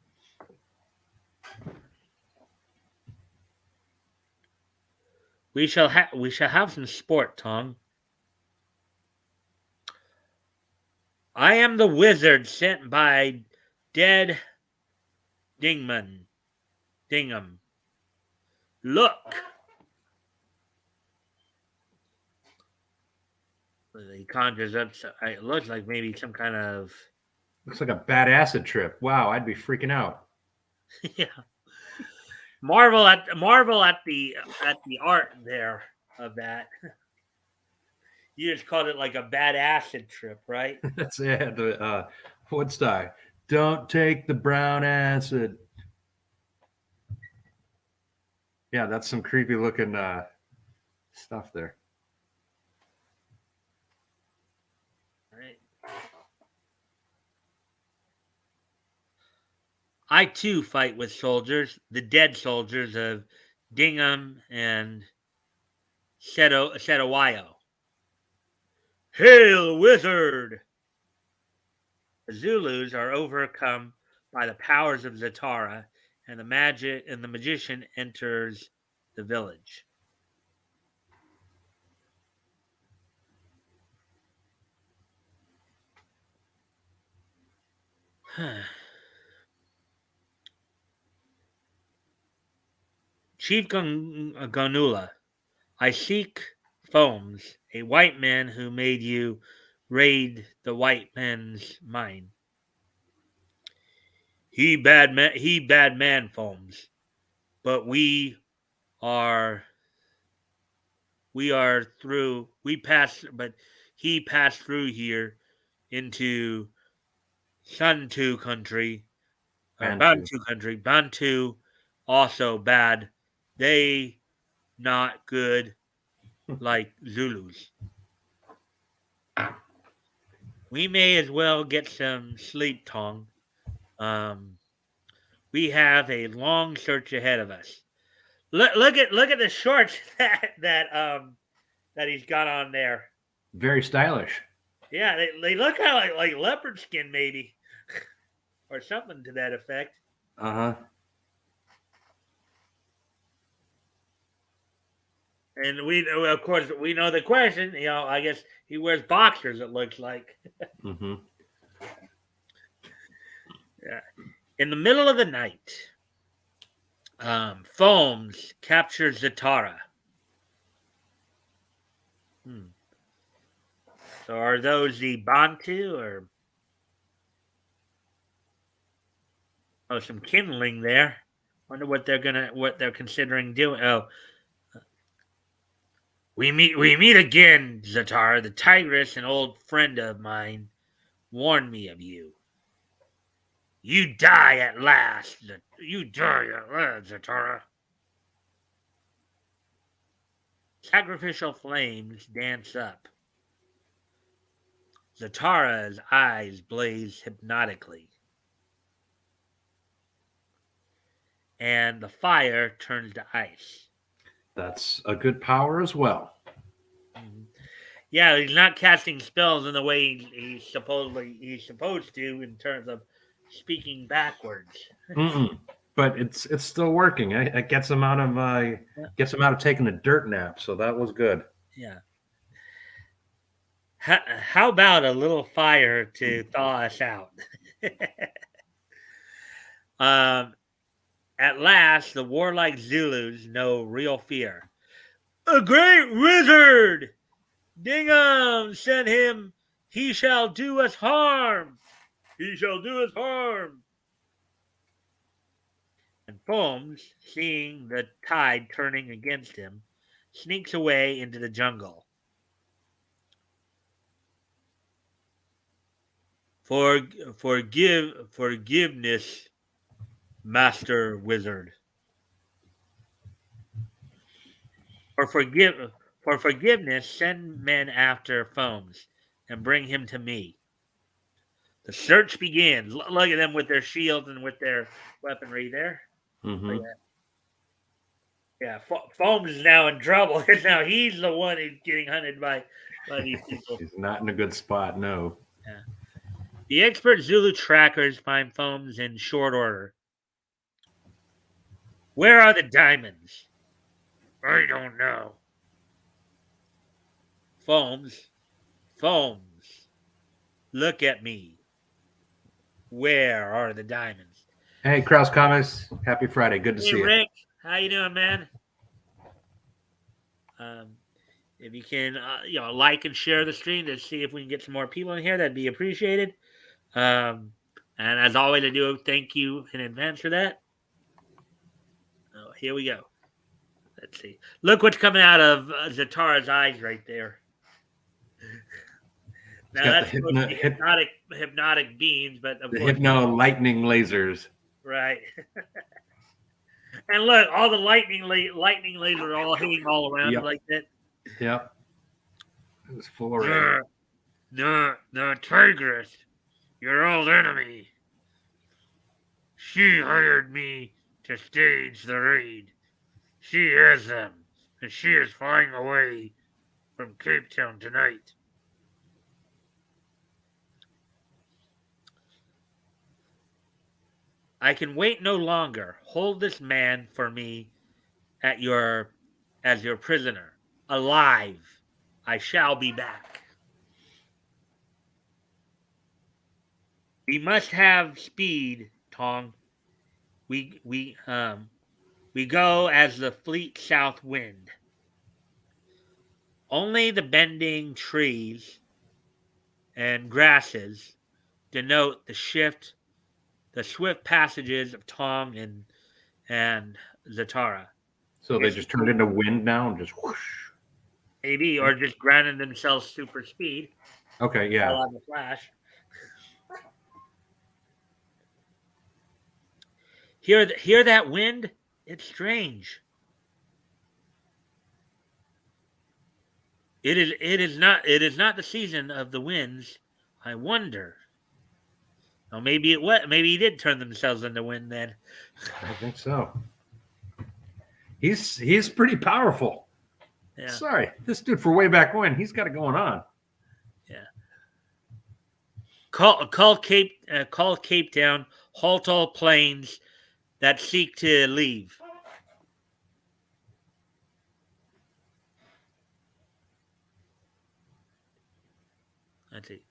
We shall have some sport, Tom. I am the wizard sent by dead Dingham. Look. He conjures up. It looks like maybe some kind of. Looks like a bad acid trip. Wow, I'd be freaking out. Yeah. Marvel at the art there of that. You just called it like a bad acid trip, right? That's it. Woodstock. Don't take the brown acid. Yeah, that's some creepy looking stuff there. Right. I too fight with soldiers, the dead soldiers of Dingham and Setawayo. Hail, wizard! The Zulus are overcome by the powers of Zatara, and the magician enters the village. Chief Gonula, I seek Foams, a white man who made you raid the white man's mine. He bad man, Foams, but we are through. We passed, but he passed through here into Bantu country. Bantu also bad. They not good like Zulus. We may as well get some sleep, Tong. We have a long search ahead of us. Look at the shorts that he's got on there. Very stylish. Yeah, they look kind of like leopard skin, maybe, or something to that effect. And we know, of course, we know the question. I guess he wears boxers. It looks like. Yeah. In the middle of the night, Foams captures Zatara. So are those the Bantu or some kindling there? Wonder what they're considering doing. Oh, we meet again, Zatara. The tigress, an old friend of mine, warned me of you. You die at last. You die at last, Zatara. Sacrificial flames dance up. Zatara's eyes blaze hypnotically. And the fire turns to ice. That's a good power as well. Yeah, he's not casting spells in the way he's supposed to in terms of speaking backwards. But it's still working. It gets him out of taking a dirt nap. So that was good. Yeah. How about a little fire to thaw us out? At last, the warlike Zulus know real fear. A great wizard! Dingham sent him. He shall do us harm. He shall do us harm. And Foams, seeing the tide turning against him, sneaks away into the jungle. Forgiveness, Master Wizard. For forgiveness, send men after Foams and bring him to me. The search begins. Look at them with their shields and with their weaponry there. Yeah, Foams is now in trouble because now he's the one who's getting hunted by these people. He's not in a good spot, no. Yeah. The expert Zulu trackers find Foams in short order. Where are the diamonds? I don't know. Foams, look at me. Where are the diamonds? Hey, Kraus Comics. Happy Friday. Good to see you. Rick, how you doing, man? If you can, like and share the stream to see if we can get some more people in here, that'd be appreciated. And as always, I do thank you in advance for that. Oh, here we go. Let's see. Look what's coming out of Zatara's eyes right there. Now that's hypnotic beams, but of course, hypno lightning lasers. Right. And look, all the lightning lasers are all hanging all around like that. Yep. It was full of rain. The tigress, your old enemy. She hired me to stage the raid. She has them, and she is flying away from Cape Town tonight. I can wait no longer. Hold this man for me as your prisoner. Alive. I shall be back. We must have speed, Tong. We go as the fleet south wind. Only the bending trees and grasses denote the swift passages of Tong and Zatara. So they just turned into wind now and just whoosh. Maybe, or just granted themselves super speed. Okay, yeah. On the Flash. Hear that wind? It's strange. It is not the season of the winds. I wonder. Well, maybe he did turn themselves into wind then. I think so. He's pretty powerful. Yeah. Sorry, this dude for way back when, he's got it going on. Yeah. Call Cape Town. Halt all planes that seek to leave. Let's see.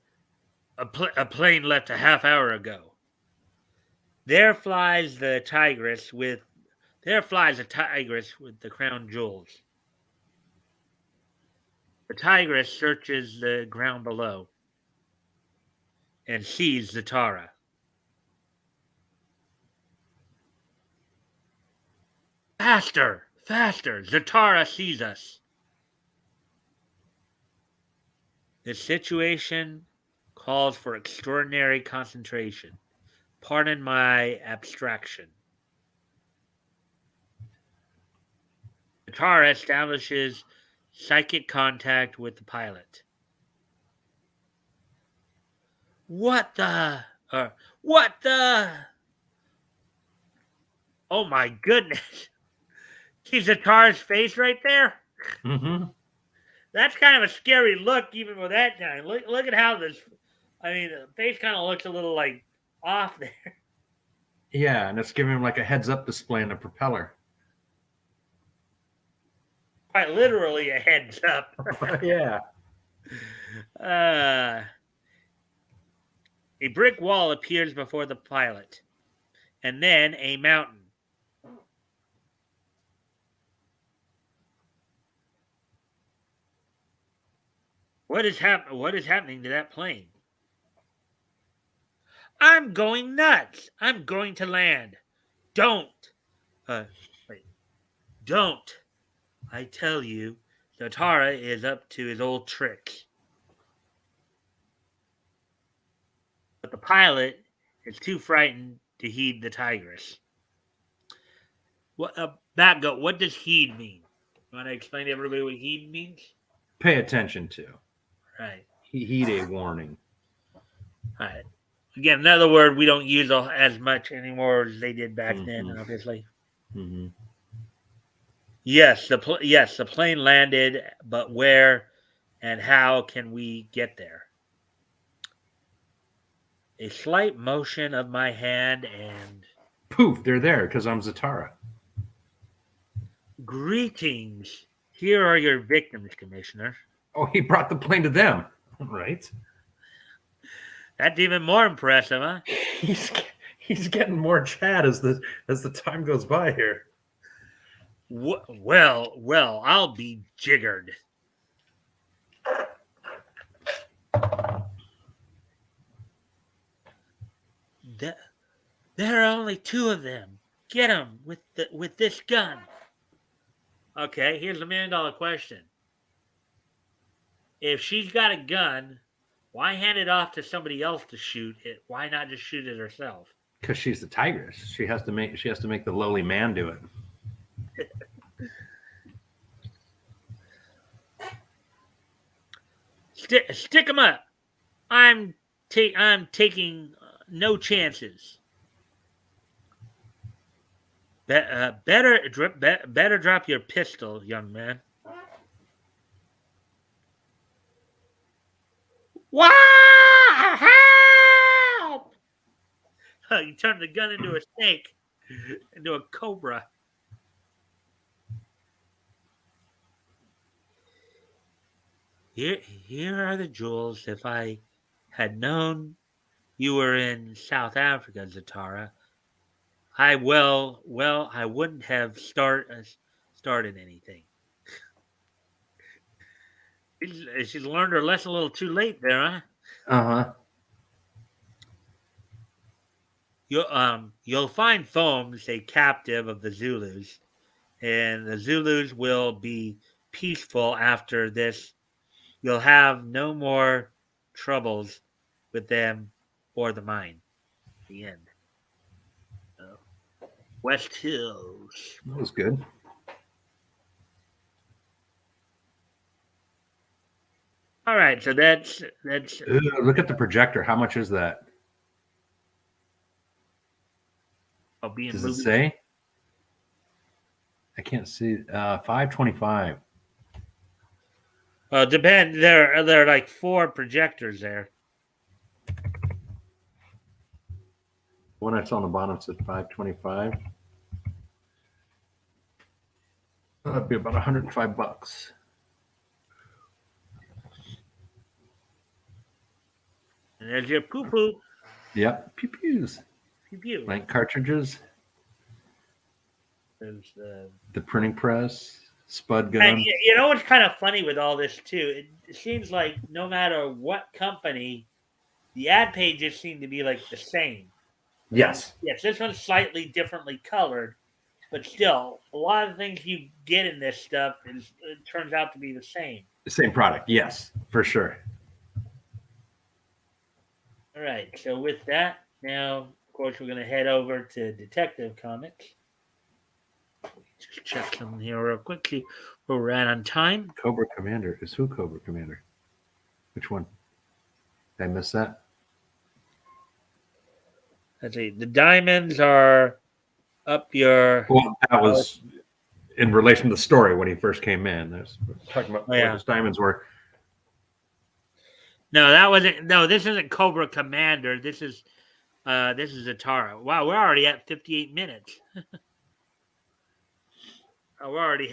A plane left a half hour ago. There flies the tigress with the crown jewels. The tigress searches the ground below and sees Zatara. Faster! Faster! Zatara sees us. The situation calls for extraordinary concentration. Pardon my abstraction. Zatara establishes psychic contact with the pilot. What the? Oh my goodness. See Zatara's face right there? Mm-hmm. That's kind of a scary look even with that time. Look at how the face kind of looks a little like off there. Yeah, and it's giving him like a heads-up display in the propeller. Quite literally a heads up. Yeah. A brick wall appears before the pilot, and then a mountain. What is happening to that plane? I'm going nuts. I'm going to land. Don't. Don't. I tell you, Zatara is up to his old tricks. But the pilot is too frightened to heed the tigress. Batgoat, what does heed mean? You want to explain to everybody what heed means? Pay attention to. Right. Heed a warning. Right. Again, another word we don't use as much anymore as they did back then, obviously. Mm-hmm. Yes, the plane landed, but where and how can we get there? A slight motion of my hand and... Poof, they're there because I'm Zatara. Greetings. Here are your victims, Commissioner. Oh, he brought the plane to them. Right. That's even more impressive, huh? He's getting more chat as the time goes by here. Well, I'll be jiggered. There are only two of them. Get them with this gun. Okay, here's $1 million question. If she's got a gun, why hand it off to somebody else to shoot it? Why not just shoot it herself? Because she's the tigress. She has to make the lowly man do it. Stick them up. I'm taking no chances. Better drop your pistol, young man. Wow! Help! You turned the gun into a snake, into a cobra. Here are the jewels. If I had known you were in South Africa, Zatara, I wouldn't have started anything. She's learned her lesson a little too late there, huh? Uh-huh. You'll find Foams a captive of the Zulus, and the Zulus will be peaceful after this. You'll have no more troubles with them or the mine. The end. West Hills. That was good. All right, so that's. Ooh, look at the projector. How much is that? Does it say? I can't see. $525. Depend. There are like 4 projectors there. One that's on the bottom said $525. That'd be about $105. And there's your poo-poo. Yep. Pew-pews. Pew-pew. Blank cartridges. There's the printing press, spud gun. And you know what's kind of funny with all this too? It seems like no matter what company, the ad pages seem to be like the same. Yes. Yes, this one's slightly differently colored, but still, a lot of things you get in this stuff it turns out to be the same. The same product, yes, for sure. All right, so with that, now, of course, we're going to head over to Detective Comics. Just check something here real quick, see where we're at on time. Cobra Commander is who? Cobra Commander? Which one? Did I miss that? Let's see. The diamonds are up your. Well, that was in relation to the story when he first came in. That's talking about what his diamonds were. No, that wasn't. No, this isn't Cobra Commander. This is Zatara. Wow, we're already at 58 minutes. We're already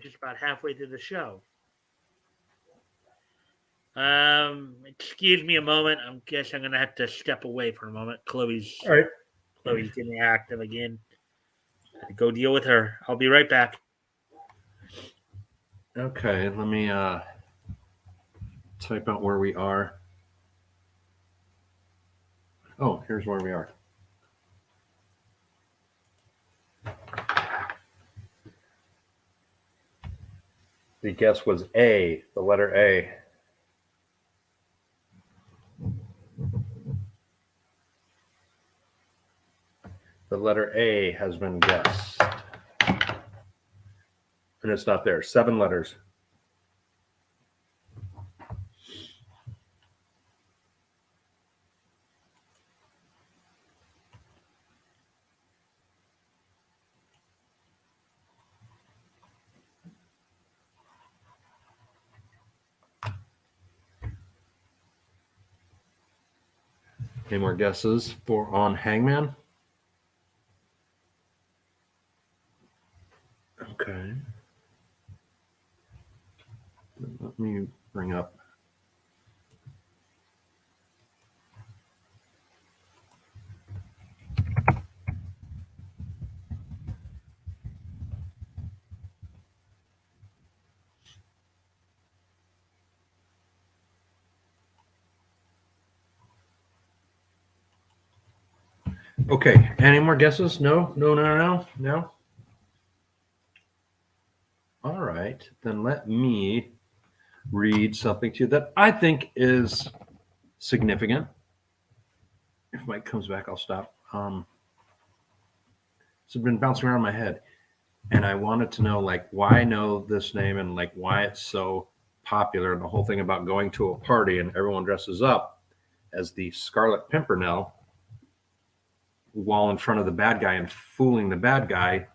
just about halfway through the show. Excuse me a moment. I guess I'm gonna have to step away for a moment. Chloe's getting active again. Go deal with her. I'll be right back. Okay, let me type out where we are. Oh, here's where we are. The guess was A, the letter A. The letter A has been guessed. And it's not there. 7 letters. Any more guesses on Hangman? Okay. Let me bring up. Okay. Any more guesses? No. All right. Then let me read something to you that I think is significant. If Mike comes back, I'll stop. It's been bouncing around in my head, and I wanted to know, like, why I know this name and like why it's so popular, and the whole thing about going to a party and everyone dresses up as the Scarlet Pimpernel while in front of the bad guy and fooling the bad guy.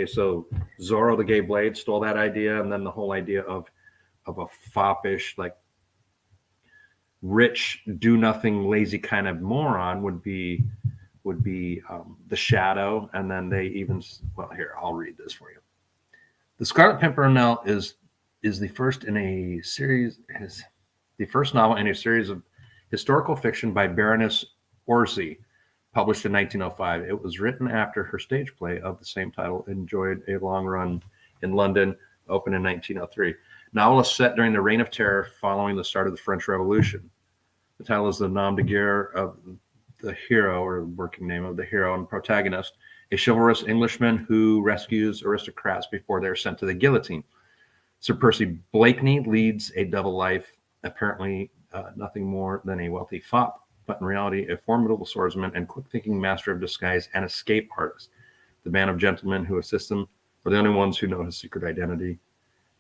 So Zorro the Gay Blade stole that idea, and then the whole idea of a foppish, like rich, do nothing, lazy kind of moron would be the Shadow. And then they even, well, here, I'll read this for you. The Scarlet Pimpernel is the first in a series, the first novel in a series of historical fiction by Baroness Orczy, published in 1905. It was written after her stage play of the same title enjoyed a long run in London, opened in 1903. Novel is set during the Reign of Terror following the start of the French Revolution. The title is the nom de guerre of the hero, or working name of the hero and protagonist, a chivalrous Englishman who rescues aristocrats before they are sent to the guillotine. Sir Percy Blakeney leads a double life, apparently nothing more than a wealthy fop, but in reality a formidable swordsman and quick-thinking master of disguise and escape artist. The band of gentlemen who assist him are the only ones who know his secret identity.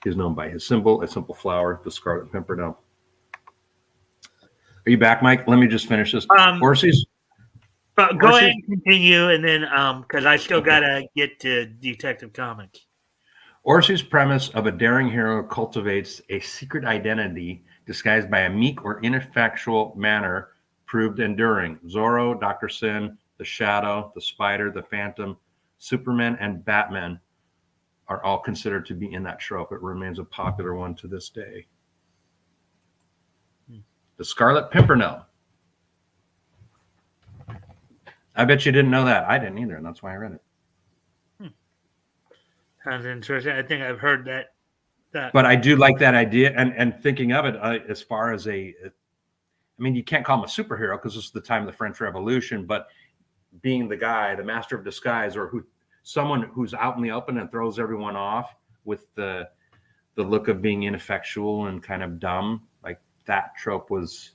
He is known by his symbol, a simple flower, the Scarlet Pimpernel. Are you back, Mike? Let me just finish this. Orcy's. Go ahead and continue, and then because I still gotta get to Detective Comics. Orcy's premise of a daring hero cultivates a secret identity disguised by a meek or ineffectual manner proved enduring. Zorro, Dr. Sin, the Shadow, the Spider, the Phantom, Superman, and Batman are all considered to be in that trope. It remains a popular one to this day. The Scarlet Pimpernel. I bet you didn't know that. I didn't either, and that's why I read it. Sounds interesting. I think I've heard that. But I do like that idea, and thinking of it as far as I mean, you can't call him a superhero because this is the time of the French Revolution, but being the guy, the master of disguise, or someone who's out in the open and throws everyone off with the look of being ineffectual and kind of dumb, like that trope was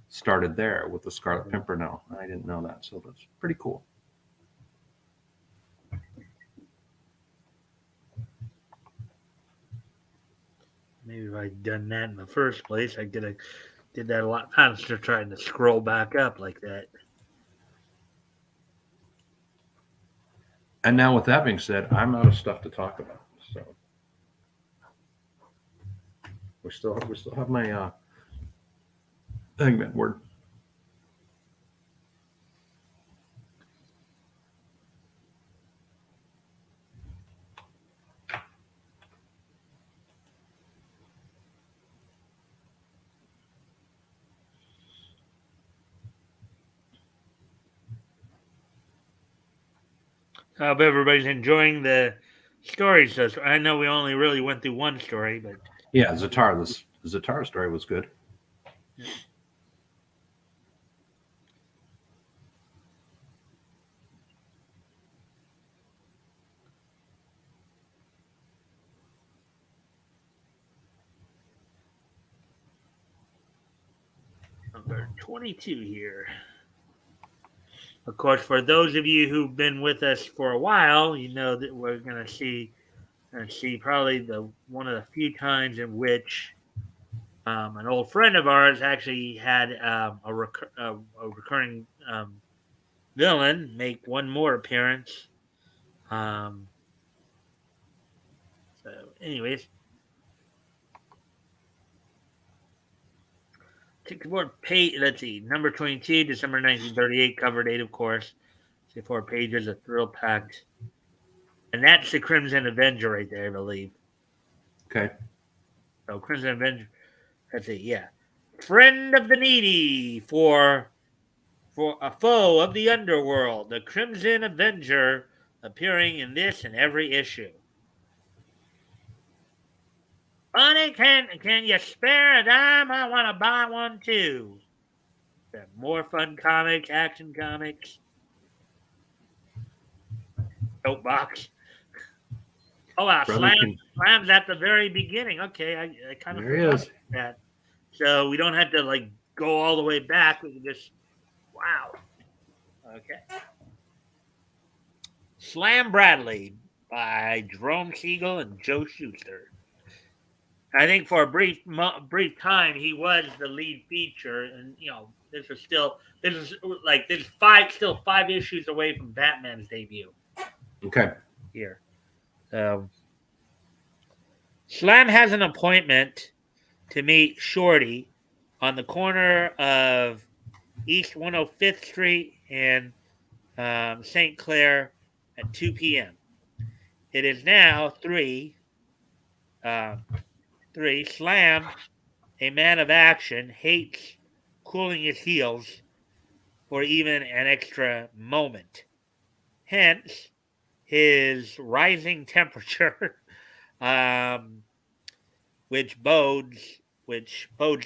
started there with the Scarlet Pimpernel. I didn't know that, so that's pretty cool. Maybe if I'd done that in the first place, I did that a lot faster trying to scroll back up like that. And now with that being said, I'm out of stuff to talk about. So we still have my Eggman word. I hope everybody's enjoying the stories. I know we only really went through one story, but yeah, Zatara. The Zatara story was good. Yeah. Number 22 here. Of course, for those of you who've been with us for a while, you know that we're going to see probably one of the few times in which an old friend of ours actually had a recurring villain make one more appearance. So, anyways. Let's see, number 22, December 1938, cover date, of course. 4 pages of thrill-packed. And that's the Crimson Avenger right there, I believe. Okay. So, Crimson Avenger, let's see, yeah. Friend of the needy for a foe of the underworld, the Crimson Avenger appearing in this and every issue. Honey, can you spare a dime? I want to buy one too. More fun comics, action comics. Soapbox. Oh, wow. Slam's at the very beginning. Okay, I kind of forgot that. So we don't have to go all the way back. We can just, wow. Okay. Slam Bradley by Jerome Siegel and Joe Shuster. I think for a brief time he was the lead feature, and this is still 5 issues away from Batman's debut. Okay. Here, Slam has an appointment to meet Shorty on the corner of East 105th Street and St. Clair at 2 p.m. It is now 3. 3. Slam, a man of action, hates cooling his heels for even an extra moment. Hence, his rising temperature, which bodes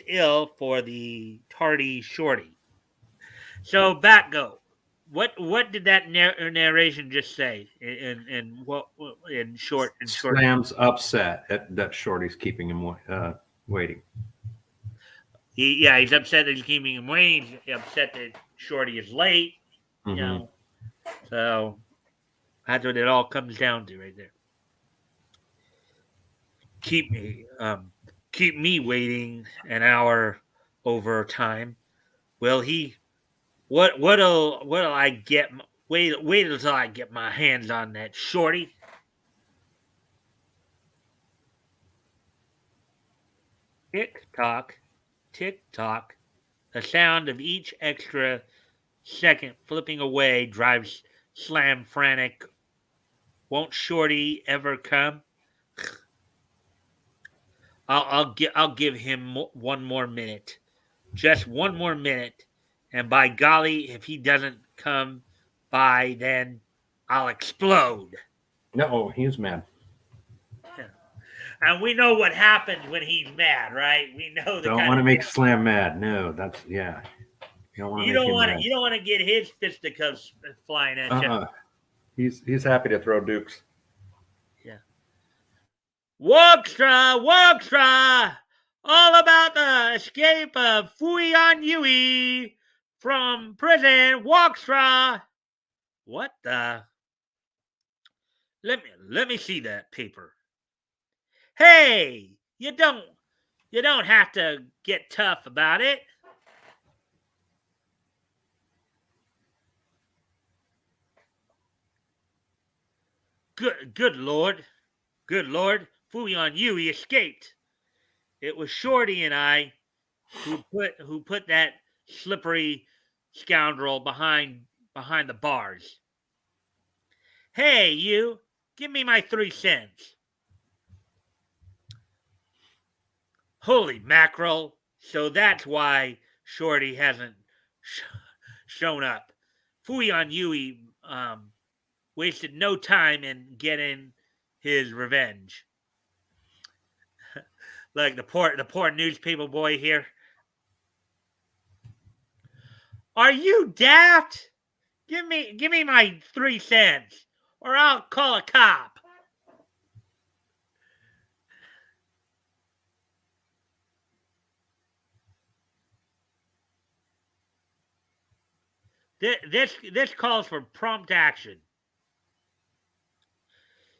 ill for the tardy Shorty. So, Batgoat, what did that narration just say? In short? Slam's upset that Shorty's keeping him waiting. He's upset that he's keeping him waiting. He's upset that Shorty is late. Mm-hmm. So that's what it all comes down to, right there. Keep me waiting an hour over time. Will he? What'll I get? Wait until I get my hands on that Shorty. Tick tock, tick tock. The sound of each extra second flipping away drives Slam frantic. Won't Shorty ever come? I'll give him one more minute, just one more minute, and by golly, if he doesn't come by, then I'll explode. No, he's mad. And we know what happens when he's mad, right? We know. Don't want to make Slam mad. No, that's yeah. You don't want to get his fisticuffs flying at you. He's happy to throw dukes. Yeah. Wogstra! All about the escape of Fuyan Yui from prison. Wogstra! What the? Let me see that paper. Hey, you don't have to get tough about it. Good Lord. Fuyan Yui escaped. It was Shorty and I who put that slippery scoundrel behind the bars. Hey, you, give me my 3 cents. Holy mackerel! So that's why Shorty hasn't shown up. Fuyan Yui wasted no time in getting his revenge. Like the poor newspaper boy here. Are you daft? Give me my 3 cents, or I'll call a cop. This calls for prompt action.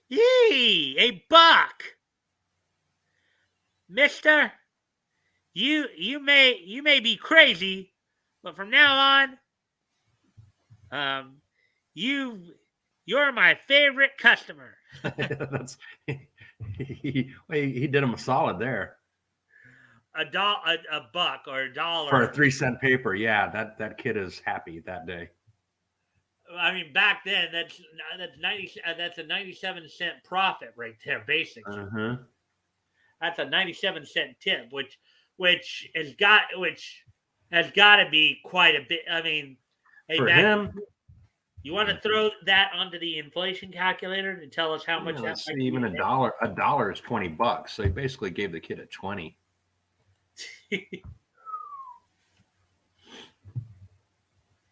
Yee, a buck, Mister. You may be crazy, but from now on, you're my favorite customer. He did him a solid there. A buck or a dollar for a 3-cent paper. Yeah, that kid is happy that day. I mean, back then that's a 97-cent profit right there, basically. Uh-huh. That's a 97-cent tip, which has got to be quite a bit. I mean, hey, for him, you want to throw that onto the inflation calculator to tell us how much that's even a dollar. A dollar is $20. So he basically gave the kid a 20.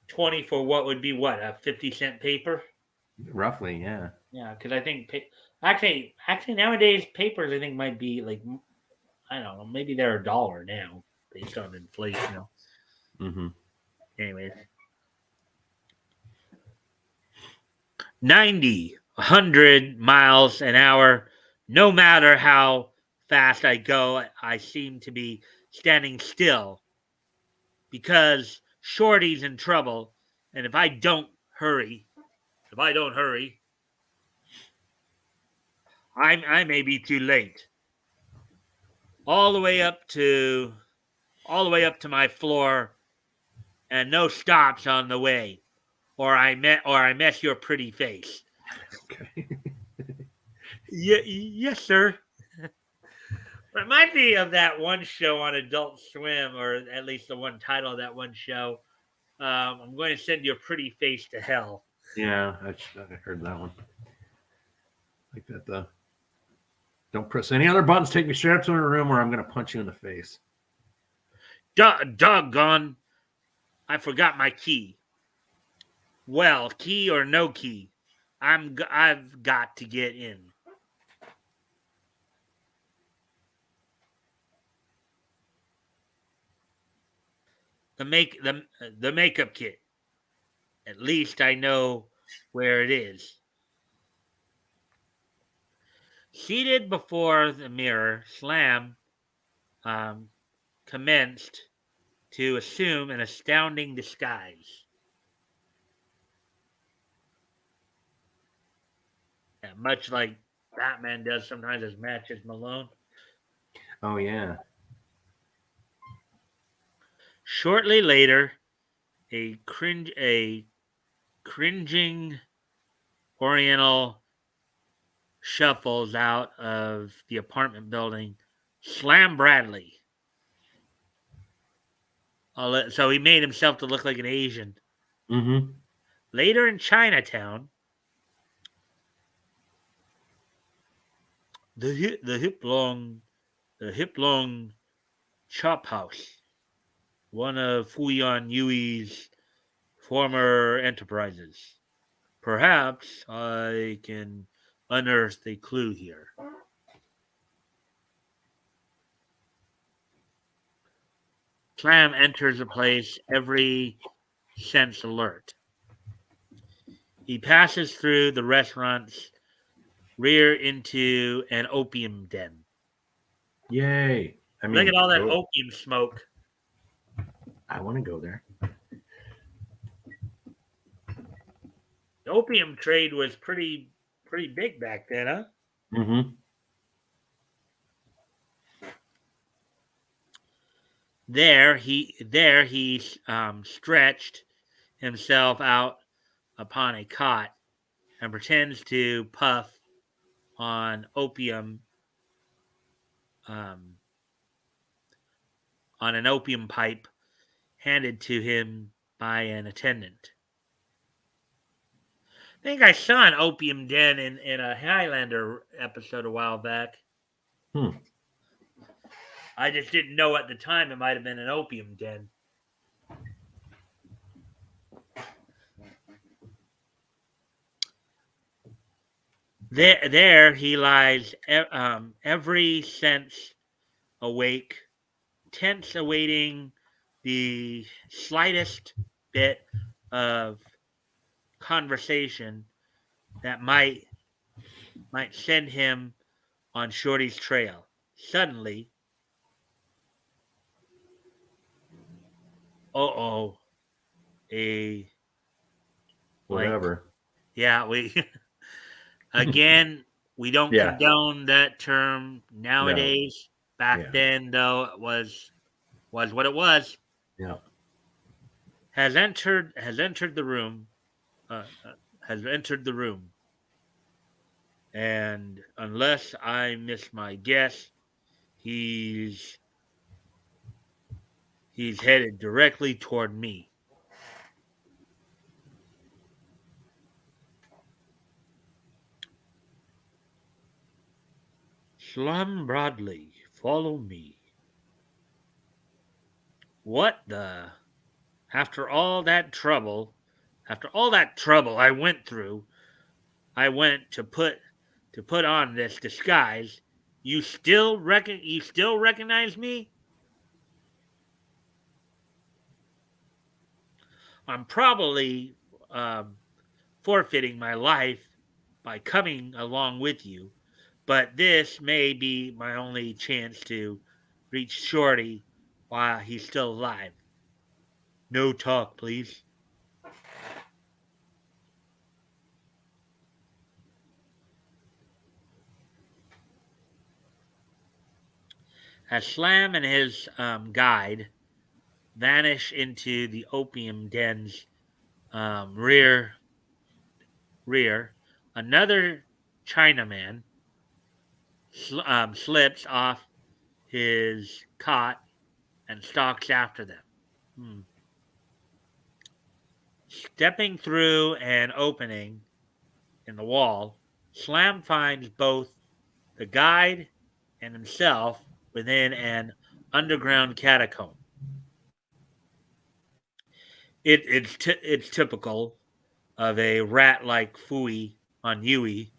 20 for what would be a 50-cent paper? Roughly, yeah. Yeah, because I think actually nowadays papers I think might be like, I don't know, maybe they're $1 now based on inflation. Mm-hmm. Anyways, 90, 100 miles an hour, no matter how fast I go, I seem to be standing still because Shorty's in trouble, and if I don't hurry, I may be too late. All the way up to my floor, and no stops on the way, or I mess your pretty face. Okay. Yes, sir. Remind me of that one show on Adult Swim, or at least the one title of that one show. I'm going to send your pretty face to hell. Yeah, I heard that one. Like that. Don't press any other buttons. Take me straight up to my room, or I'm going to punch you in the face. Doggone! I forgot my key. Well, key or no key, I've got to get in. The makeup kit. At least I know where it is. Seated before the mirror, Slam commenced to assume an astounding disguise. Yeah, much like Batman does sometimes as Matches Malone. Oh, yeah. Shortly later, a cringing Oriental shuffles out of the apartment building. Slam Bradley. So he made himself to look like an Asian. Mm-hmm. Later in Chinatown, the hip long chop house, one of Fuyan Yui's former enterprises. Perhaps I can unearth a clue here. Slam enters a place every sense alert. He passes through the restaurant's rear into an opium den. Yay. Look at all that opium smoke. I want to go there. The opium trade was pretty big back then, huh? Mm-hmm. There he stretched himself out upon a cot and pretends to puff on opium on an opium pipe handed to him by an attendant. I think I saw an opium den in a Highlander episode a while back. I just didn't know at the time it might have been an opium den. There he lies, every sense awake, tense, awaiting the slightest bit of conversation that might send him on Shorty's trail. Suddenly, Whatever. We again, we don't condone that term nowadays. No. Back then, though, it was what it was. Yeah. Has entered the room. Has entered the room. And unless I miss my guess, he's headed directly toward me. Slam Bradley, follow me. What the? After all that trouble I went through, I went to put on this disguise. You still recognize me? I'm probably forfeiting my life by coming along with you, but this may be my only chance to reach Shorty while he's still alive. No talk, please. As Slam and his guide vanish into the opium den's rear, another Chinaman slips off his cot and stalks after them. Stepping through an opening in the wall, Slam finds both the guide and himself within an underground catacomb. It's typical of a rat-like Fooey on Yui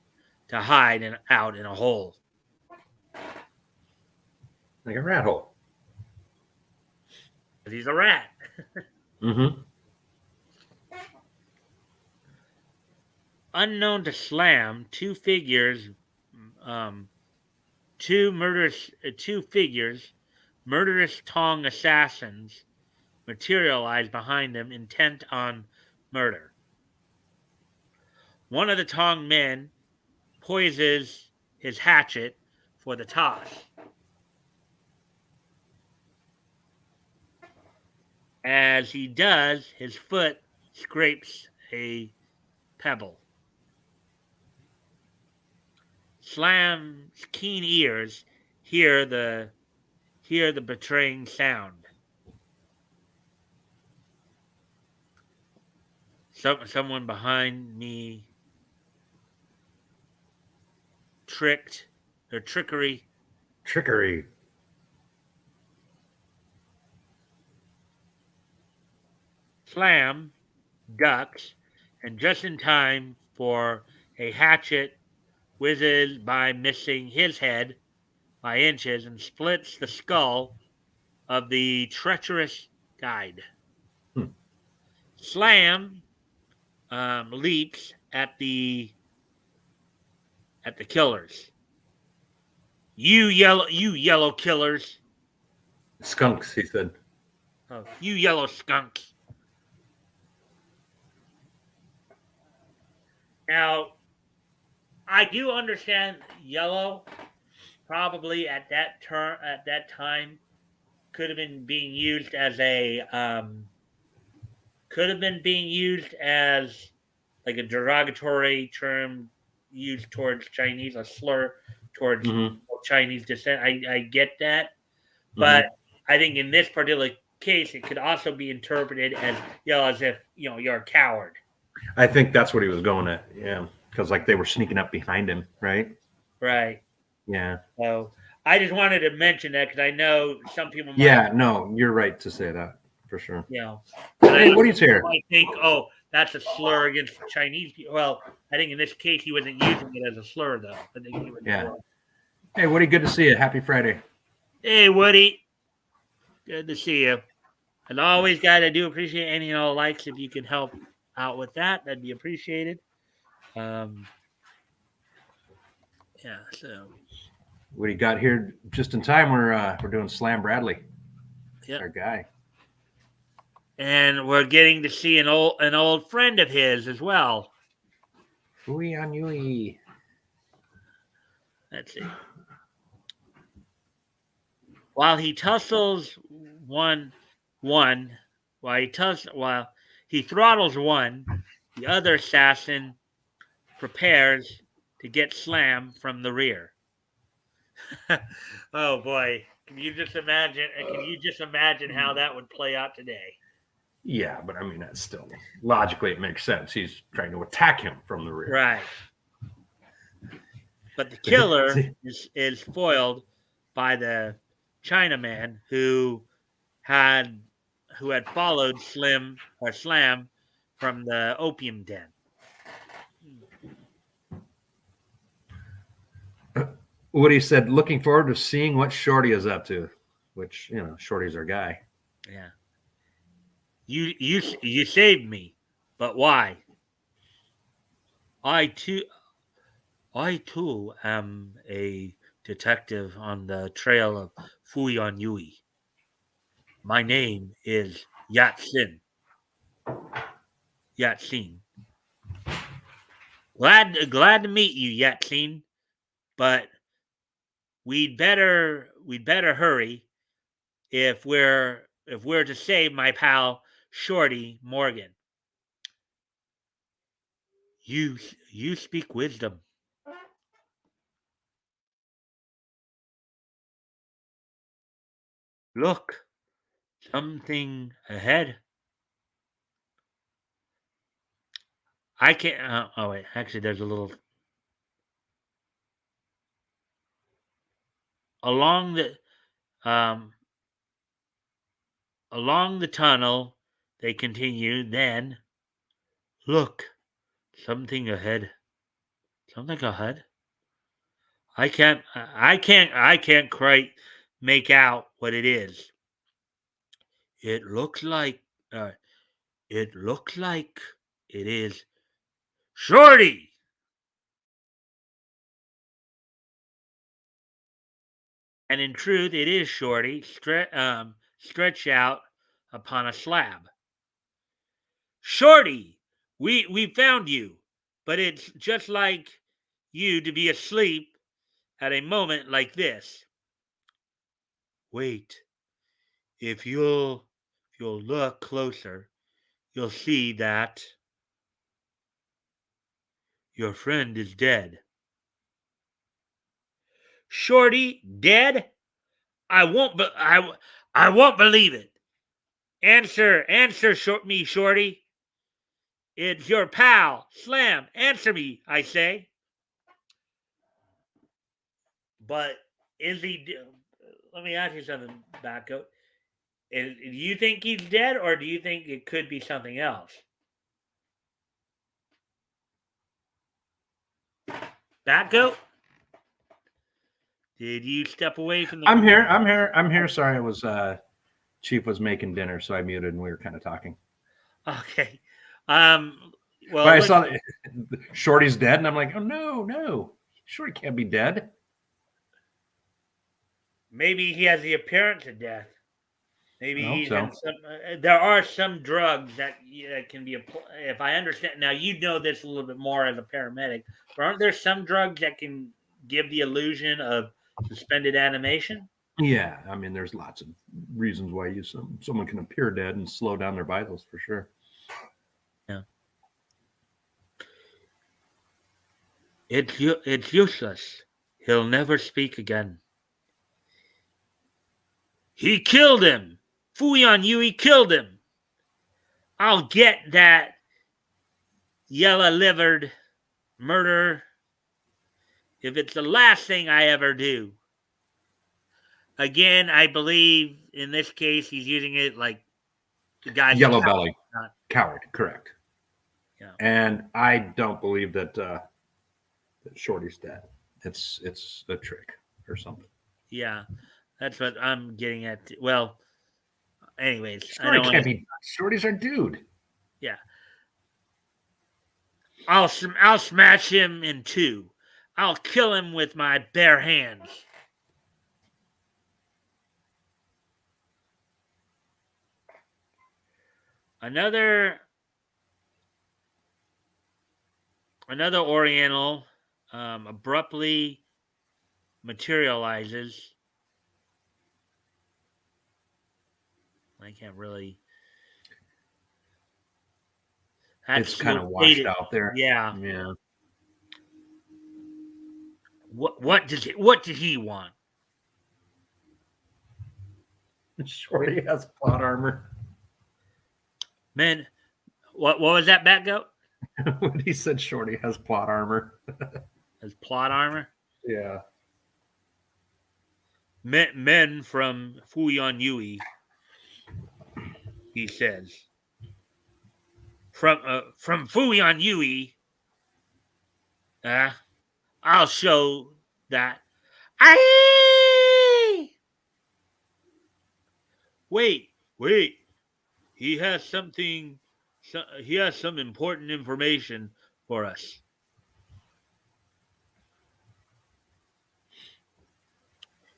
to hide out in a hole. Like a rat hole. But he's a rat. Mm-hmm. Unknown to Slam, two figures, murderous Tong assassins, materialize behind them, intent on murder. One of the Tong men poises his hatchet for the toss. As he does, his foot scrapes a pebble. Slam's keen ears hear the betraying sound. Someone behind me trickery. Slam ducks, and just in time for a hatchet whizzes by, missing his head by inches, and splits the skull of the treacherous guide. Slam leaps at the killers. You yellow killers. Skunks, he said. Oh, you yellow skunks. Now, I do understand yellow probably at that time could have been being used as like a derogatory term used towards Chinese, a slur towards Chinese descent. I get that, but I think in this particular case, it could also be interpreted as as if you're a coward. I think that's what he was going at. Yeah, because like they were sneaking up behind him, right? Right. Yeah. So I just wanted to mention that because I know some people might. Yeah, no, you're right to say that for sure. Hey, what do you say here? I think, that's a slur against Chinese people. Well, I think in this case he wasn't using it as a slur, though. I think he was. Yeah. Hey, Woody, good to see you. Happy Friday. Hey, Woody. Good to see you. As always, guys, I do appreciate any and all likes. If you can help out with that, that'd be appreciated. So Woody got here just in time. We're doing Slam Bradley. Yep. Our guy. And we're getting to see an old friend of his as well. Fooey on Yui. Let's see. While he tussles while he throttles one, the other assassin prepares to get Slam from the rear. Oh boy. Can you just imagine how that would play out today? Yeah, but I mean that's still logically it makes sense. He's trying to attack him from the rear. Right. But the killer is foiled by the Chinaman who had followed Slam from the opium den. Woody said, looking forward to seeing what Shorty is up to, which, Shorty's our guy. Yeah. You saved me, but why? I I too am a detective on the trail of Fuyan Yui. My name is Yatsin. Yatsin. Glad to meet you, Yatsin. But we'd better hurry if we're to save my pal Shorty Morgan. You you speak wisdom. Look, something ahead. I can't. Oh wait, actually, there's a little along the um along the tunnel. They continue. Then look, something ahead. Something ahead. I can't quite make out what it is. It looks like. Uh, it looks like it is Shorty. And in truth, it is Shorty, stretched out upon a slab. Shorty, we found you, but it's just like you to be asleep at a moment like this. Wait, if you'll look closer, you'll see that your friend is dead. Shorty dead? I won't believe it. Answer, Shorty. It's your pal, Slam. Answer me, I say. But is he? Let me ask you something, Batgoat. Do you think he's dead, or do you think it could be something else? Batgoat, did you step away from the? I'm here. I'm here. Sorry, I was Chief was making dinner, so I muted, and we were kind of talking. Okay. Well, but I saw that Shorty's dead, and I'm like, oh no, Shorty can't be dead. Maybe he has the appearance of death. Maybe he's in some. There are some drugs that can be applied. If I understand now, you know this a little bit more as a paramedic. But aren't there some drugs that can give the illusion of suspended animation? Yeah, I mean, there's lots of reasons why someone can appear dead and slow down their vitals for sure. Yeah. It's useless. He'll never speak again. He killed him. Fuyan Yui killed him. I'll get that yellow-livered murderer if it's the last thing I ever do. Again, I believe in this case he's using it like the guy's yellow belly, coward, correct. Yeah. And I don't believe that Shorty's dead. It's a trick or something. Yeah, that's what I'm getting at. Well, anyways, Shorty can't be. Shorty's our dude. Yeah, I'll smash him in two. I'll kill him with my bare hands. Another Oriental abruptly materializes. I can't really. It's kind of washed out there. Yeah. Yeah. What did he want? Shorty has plot armor. Man, what was that, Batgoat? When he said Shorty has plot armor. Has plot armor? Yeah. Men from Fuyan Yui, he says. From Fuyan Yui, I'll show that. Aye! Wait. He has something. He has some important information for us.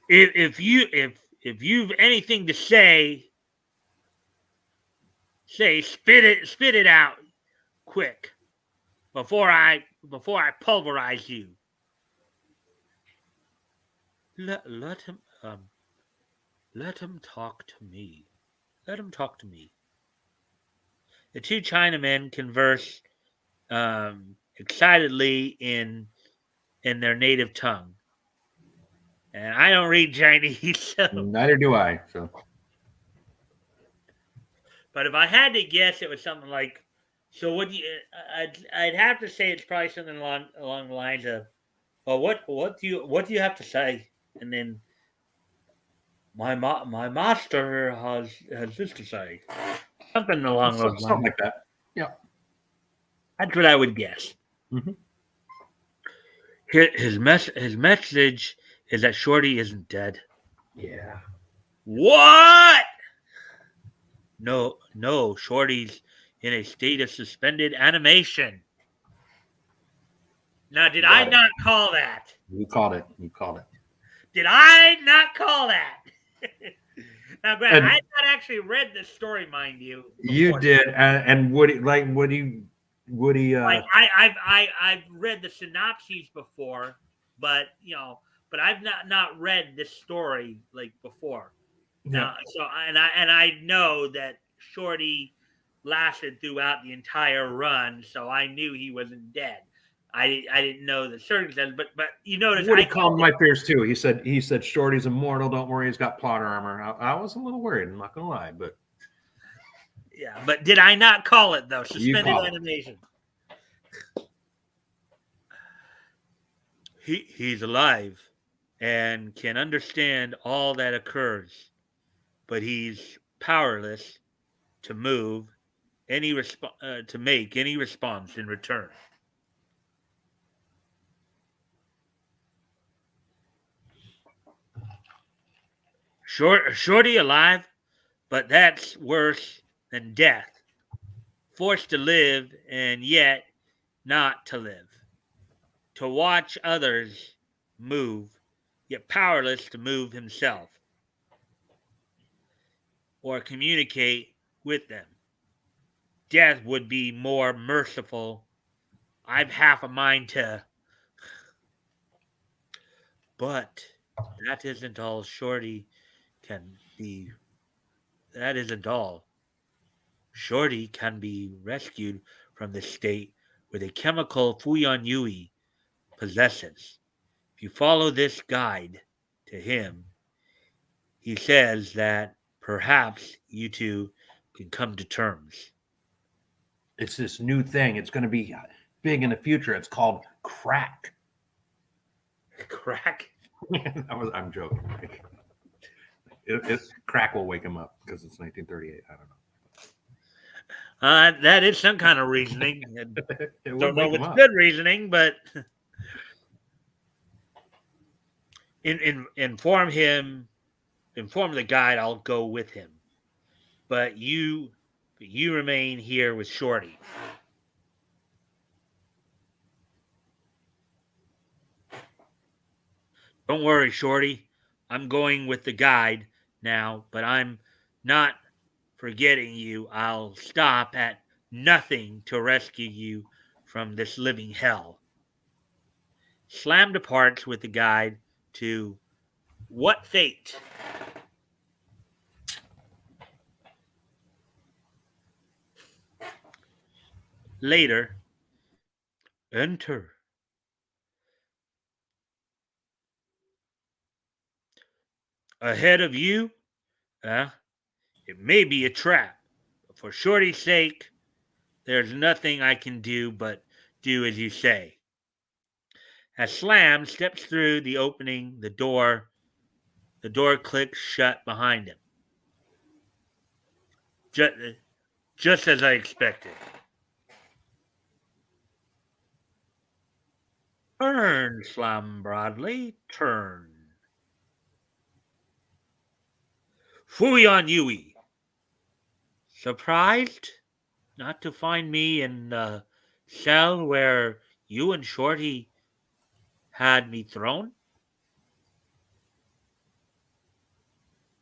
If you've anything to say, spit it out quick before I pulverize you. Let him let him talk to me. Let him talk to me. The two Chinamen converse excitedly in their native tongue, and I don't read Chinese, so. Neither do I. So, but if I had to guess, it was something like, "So what do you?" I'd have to say it's probably something along the lines of, "Well, what do you have to say?" And then my master has this to say, something along those lines, something like that. Yeah, that's what I would guess. Mm-hmm. His message is that Shorty isn't dead. Yeah. What? No, Shorty's in a state of suspended animation. Now, did I not call that? You called it. You called it. Did I not call that? Now, Grant, I had not actually read this story, mind you. Before. You did, and Woody. I've read the synopses before, but I've not read this story like before. Yeah. So I know that Shorty lasted throughout the entire run, so I knew he wasn't dead. I didn't know the circumstances, but you notice Woody calmed my fears too. He said Shorty's immortal. Don't worry, he's got plot armor. I was a little worried. I'm not gonna lie, but yeah. But did I not call it though? Suspended animation. He's alive and can understand all that occurs, but he's powerless to move to make any response in return. Shorty alive, but that's worse than death. Forced to live and yet not to live. To watch others move, yet powerless to move himself or communicate with them. Death would be more merciful. I've half a mind to. But that isn't all Shorty can be. That isn't all. Shorty can be rescued from the state where the chemical Fuyan Yui possesses. If you follow this guide to him, he says that perhaps you two can come to terms. It's this new thing. It's going to be big in the future. It's called crack. Crack? I'm joking. Crack will wake him up because it's 1938. I don't know. That is some kind of reasoning. Don't know if it's good reasoning, but inform the guide. I'll go with him, but you remain here with Shorty. Don't worry, Shorty. I'm going with the guide now, but I'm not forgetting you. I'll stop at nothing to rescue you from this living hell. Slam departs with the guide to what fate? Later, enter. Ahead of you, it may be a trap, but for Shorty's sake, there's nothing I can do but do as you say. As Slam steps through the opening, the door clicks shut behind him. Just as I expected. Turn, Slam broadly, turn. Fuyan Yui. Surprised not to find me in the cell where you and Shorty had me thrown?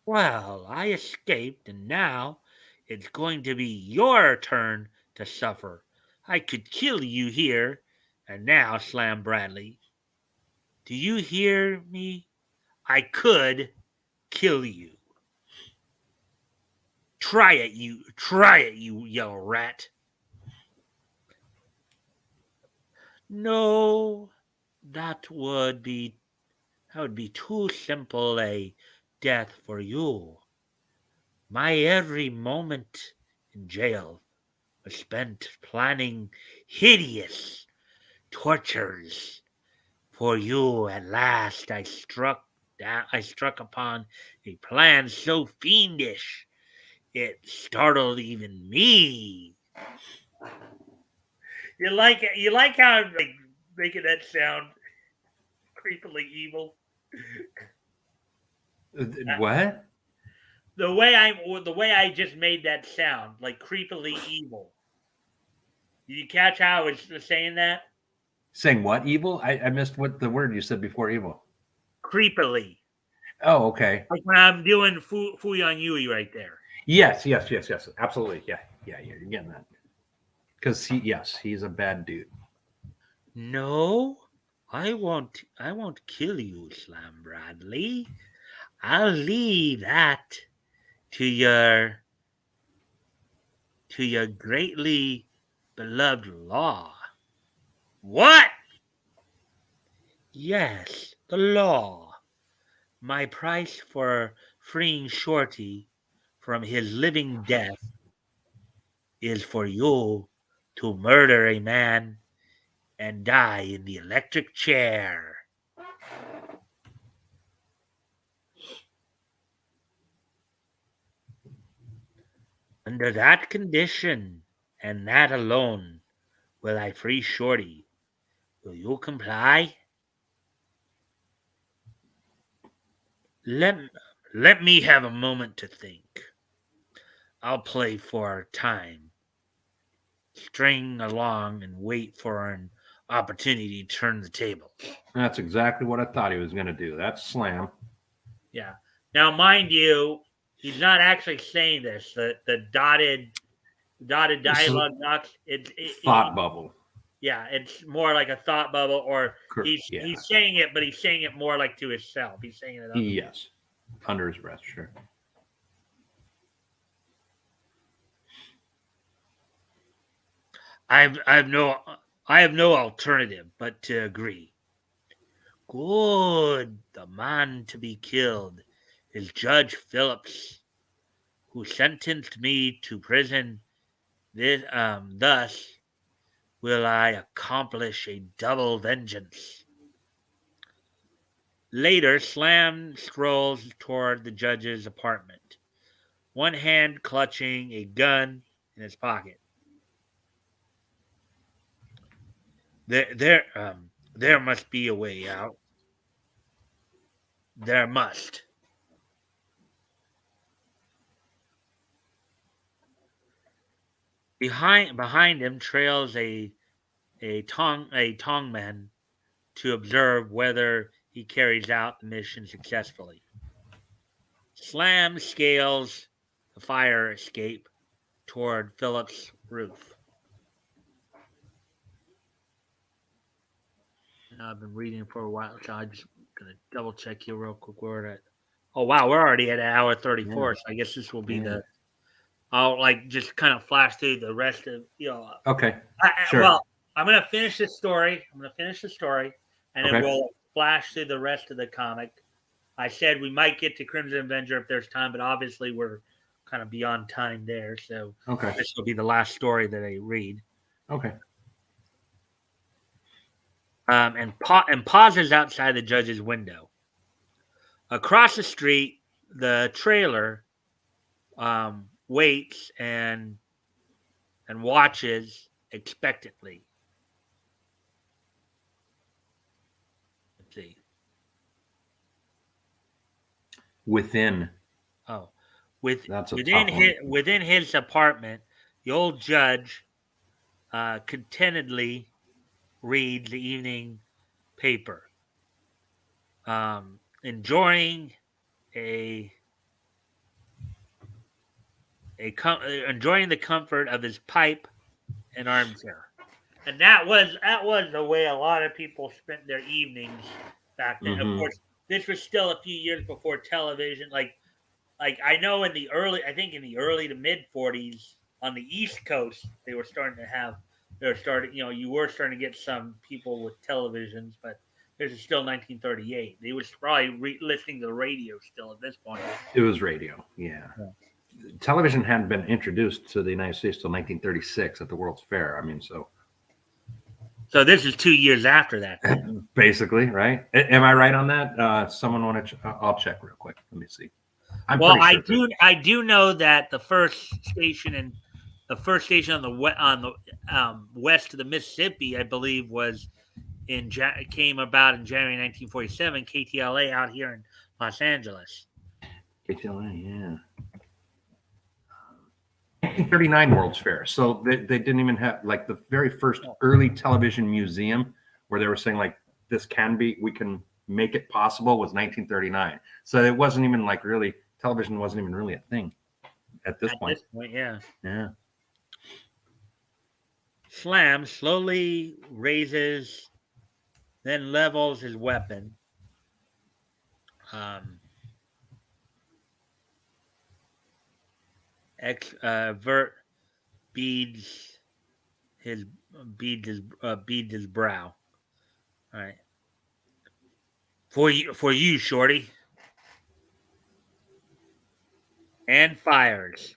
Well, I escaped, and now it's going to be your turn to suffer. I could kill you here and now, Slam Bradley. Do you hear me? I could kill you. Try it, you yellow rat. No, that would be too simple a death for you. My every moment in jail was spent planning hideous tortures for you. At last I struck upon a plan so fiendish it startled even me. You like how I'm like making that sound creepily evil. What? The way I just made that sound, like creepily evil. Did you catch how I was saying that? Saying what? Evil? I missed what the word you said before evil. Creepily. Oh, okay. Like when I'm doing Fooey on Yui right there. Yes. Absolutely. Yeah. You're getting that. Because he's a bad dude. No, I won't kill you, Slam Bradley. I'll leave that to your greatly beloved law. What? Yes, the law. My price for freeing Shorty from his living death is for you to murder a man and die in the electric chair. Under that condition, and that alone, will I free Shorty. Will you comply? Let, let me have a moment to think. I'll play for time, string along, and wait for an opportunity to turn the table. That's exactly what I thought he was going to do. That's Slam. Yeah. Now, mind you, he's not actually saying this. The dotted dialogue box. Thought bubble. Yeah, it's more like a thought bubble, or he's saying it, but he's saying it more like to himself. He's saying it. Yes, under his breath, sure. I have no alternative but to agree. Good. The man to be killed is Judge Phillips, who sentenced me to prison. Thus will I accomplish a double vengeance. Later, Slam strolls toward the judge's apartment, one hand clutching a gun in his pocket. There must be a way out. There must. Behind him trails a tongman to observe whether he carries out the mission successfully. Slam scales the fire escape toward Philip's roof. I've been reading for a while, so I'm just gonna double check here real quick where we're at. Oh wow, we're already at hour 34, so I guess this will be the. I'll like just kind of flash through the rest of Okay. Sure. Well, I'm gonna finish this story. And then we'll flash through the rest of the comic. I said we might get to Crimson Avenger if there's time, but obviously we're kind of beyond time there. So this will be the last story that I read. Okay. And pauses outside the judge's window. Across the street, the trailer waits and watches expectantly. Let's see. Within his apartment, the old judge contentedly reads the evening paper, enjoying a enjoying the comfort of his pipe and armchair. And that was the way a lot of people spent their evenings back then. Of course, this was still a few years before television. Like I know in the early to mid 40s on the East Coast, you were starting to get some people with televisions, but this is still 1938. They was probably listening to the radio still at this point. It was radio, yeah. Television hadn't been introduced to the United States till 1936 at the World's Fair. I mean, so this is 2 years after that. Basically, right? Am I right on that? Someone want to? I'll check real quick. Let me see. I do know that the first station on the west of the Mississippi, I believe, came about in January 1947. KTLA out here in Los Angeles. KTLA, yeah. 1939 World's Fair. So they didn't even have like the very first early television museum where they were saying like we can make it possible was 1939. So it wasn't even like really television wasn't even really a thing at this point. Yeah. Yeah. Slam slowly raises, then levels his weapon. Vert beads his brow. All right. For you, Shorty. And fires.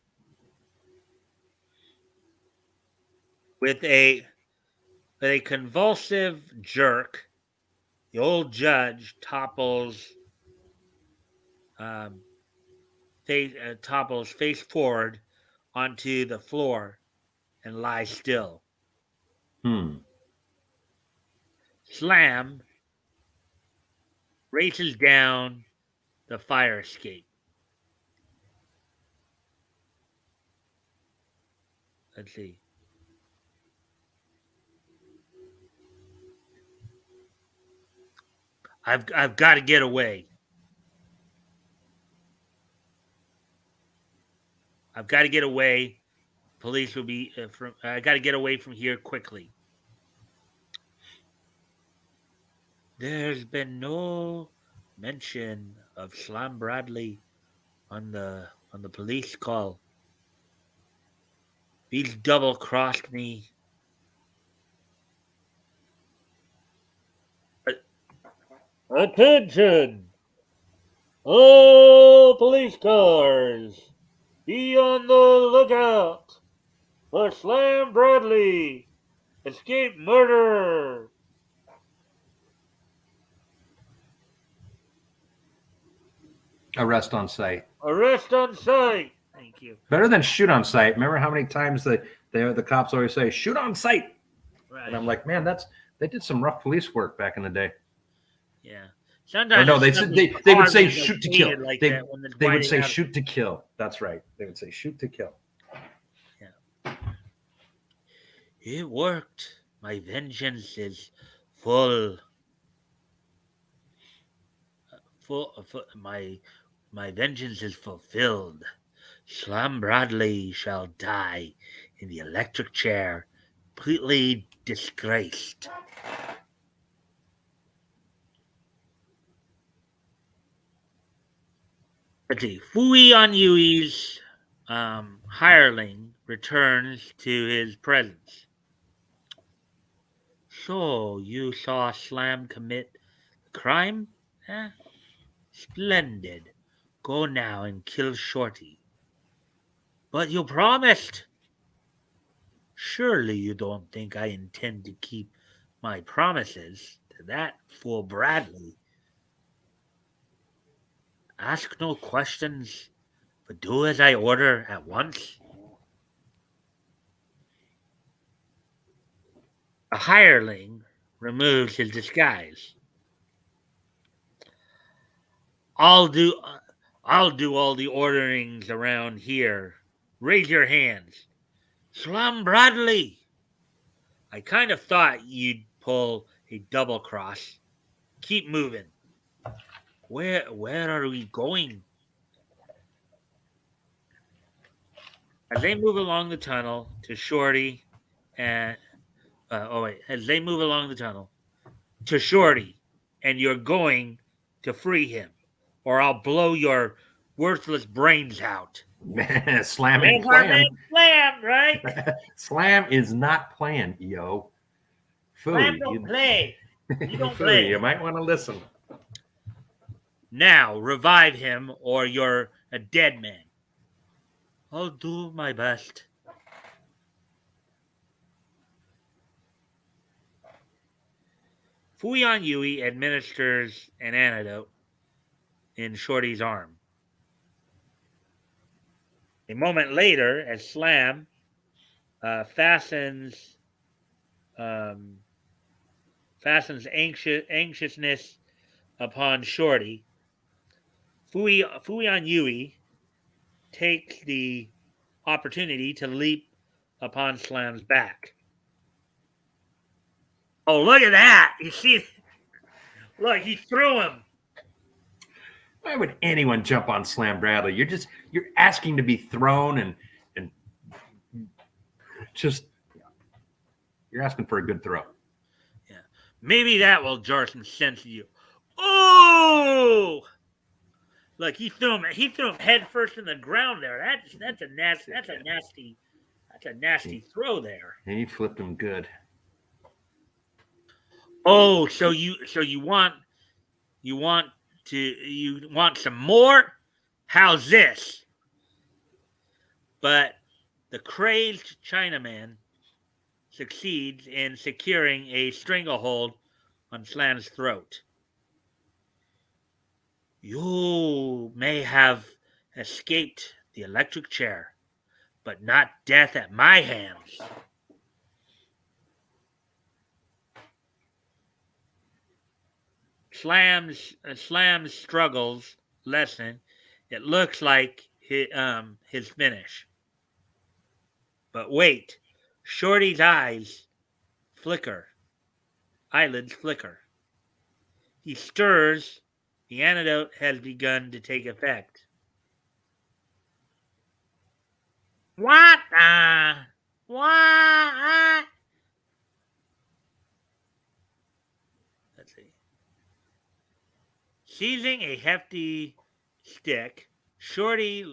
With a convulsive jerk, the old judge topples face forward onto the floor and lies still. Slam races down the fire escape. Let's see. I've got to get away. I've got to get away. Police will be I got to get away from here quickly. There's been no mention of Slam Bradley on the police call. He's double-crossed me. Attention! All police cars, be on the lookout for Slam Bradley, escape murder. Arrest on sight. Arrest on sight. Thank you. Better than shoot on sight. Remember how many times the cops always say shoot on sight? Right. And I'm like, man, they did some rough police work back in the day. Yeah. Sometimes they would say shoot to kill. Like they would say shoot to kill. That's right. They would say shoot to kill. Yeah. It worked. My vengeance is full. My vengeance is fulfilled. Slam Bradley shall die in the electric chair, completely disgraced. Let's see. Fui on Yui's hireling returns to his presence. So you saw Slam commit the crime? Huh? Splendid. Go now and kill Shorty. But you promised. Surely you don't think I intend to keep my promises to that fool Bradley. Ask no questions, but do as I order at once. A hireling removes his disguise. I'll do all the orderings around here. Raise your hands. Slam Bradley. I kind of thought you'd pull a double cross. Keep moving. Where are we going? As they move along the tunnel to Shorty and as they move along the tunnel to Shorty, and you're going to free him, or I'll blow your worthless brains out. Slam ain't playing. Slam, right? Slam is not playing, yo. Slam don't play. You don't play. You might want to listen. Now revive him, or you're a dead man. I'll do my best. Fuyan Yui administers an antidote in Shorty's arm. A moment later, as Slam fastens anxiousness upon Shorty, Fuyan Yui takes the opportunity to leap upon Slam's back. Oh, look at that! You see, look, he threw him. Why would anyone jump on Slam Bradley? You're asking to be thrown and just you're asking for a good throw. Yeah, maybe that will jar some sense to you. Oh, look, he threw him head first in the ground there. That's a nasty throw there. And he flipped him good. Oh, so you want some more? How's this? But the crazed Chinaman succeeds in securing a stranglehold on Slam's throat. You may have escaped the electric chair, but not death at my hands. Slam's struggles lessen. It looks like his finish. But wait, Shorty's eyelids flicker. He stirs. The antidote has begun to take effect. What? What? Let's see. Seizing a hefty stick, Shorty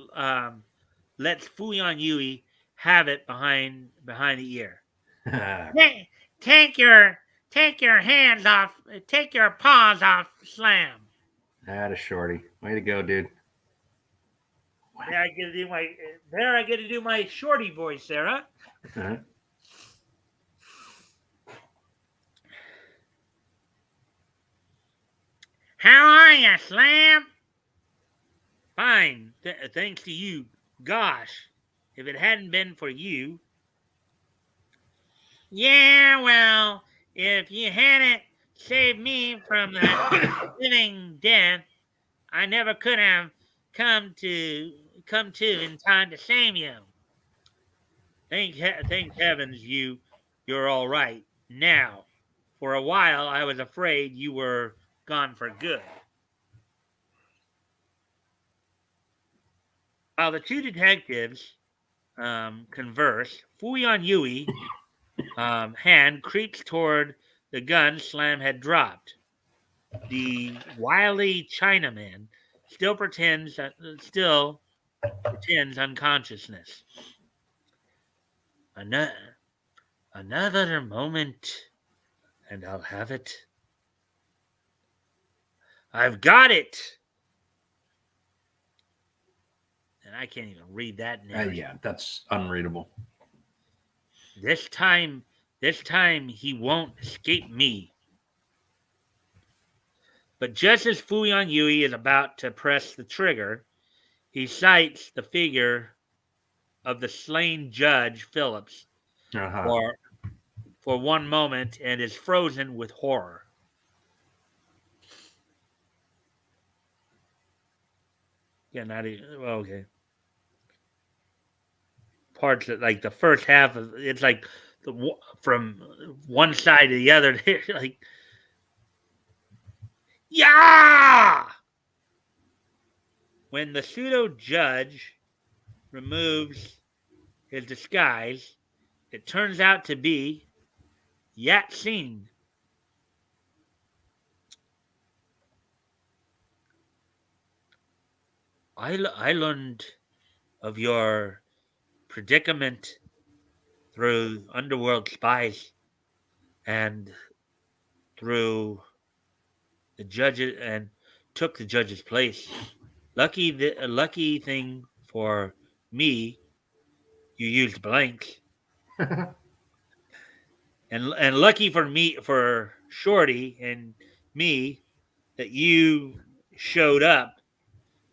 lets Fuyan Yui have it behind the ear. Take your hands off. Take your paws off Slam. That is Shorty. Way to go, dude. There I get to do my Shorty voice, Sarah. Uh-huh. How are you, Slam? Fine, thanks to you. Gosh, if it hadn't been for you. Yeah, well, if you hadn't saved me from that living death, I never could have come to in time to save you. Thank heavens you're all right now. For a while, I was afraid you were gone for good. While the two detectives converse, Fuyan Yui hand creeps toward the gun Slam had dropped. The wily Chinaman still pretends unconsciousness. Another moment, and I'll have it. I've got it. And I can't even read that now. Yeah, that's unreadable. This time he won't escape me. But just as Fuyan Yui is about to press the trigger, he sights the figure of the slain Judge Phillips for one moment and is frozen with horror. Yeah, okay. Parts that, like the first half of it's like from one side to the other, like, yeah. When the pseudo judge removes his disguise, it turns out to be Yat Singh. I learned of your predicament through underworld spies and through the judges and took the judge's place. Lucky thing for me, you used blanks, and lucky for Shorty and me that you showed up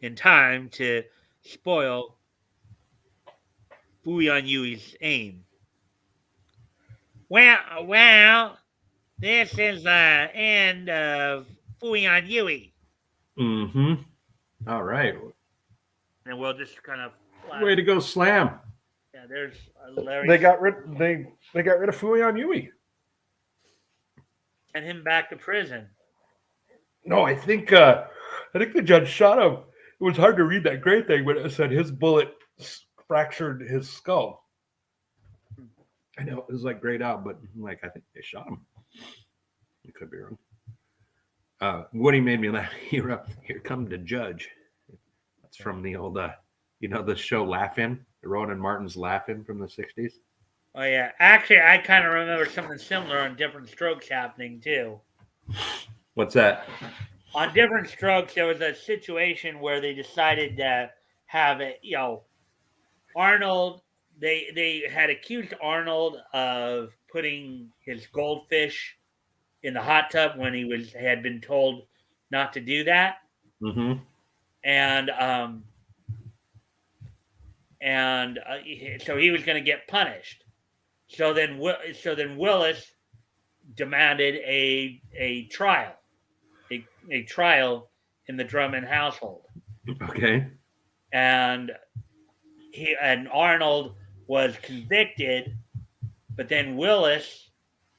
in time to spoil Fuyan Yui's aim. Well, this is the end of Fuyan Yui. Mm-hmm. All right. And we'll just kind of way to go, Slam. Yeah, there's Larry. They got rid of Fuyan Yui. Send him back to prison. No, I think the judge shot him. It was hard to read that gray thing, but it said his bullet fractured his skull. I know it was like grayed out, but like I think they shot him. You could be wrong. Woody made me laugh. Here come the judge. That's from the old, the show Laugh-In, Rowan and Martin's Laugh-In from the 60s. Oh yeah, actually, I kind of remember something similar on Different Strokes happening too. What's that? On Different Strokes, there was a situation where they decided to have it. Arnold. They had accused Arnold of putting his goldfish in the hot tub when he had been told not to do that. Mm-hmm. And so he was going to get punished. So then Willis demanded a trial, a trial in the Drummond household. Okay. And Arnold was convicted, but then Willis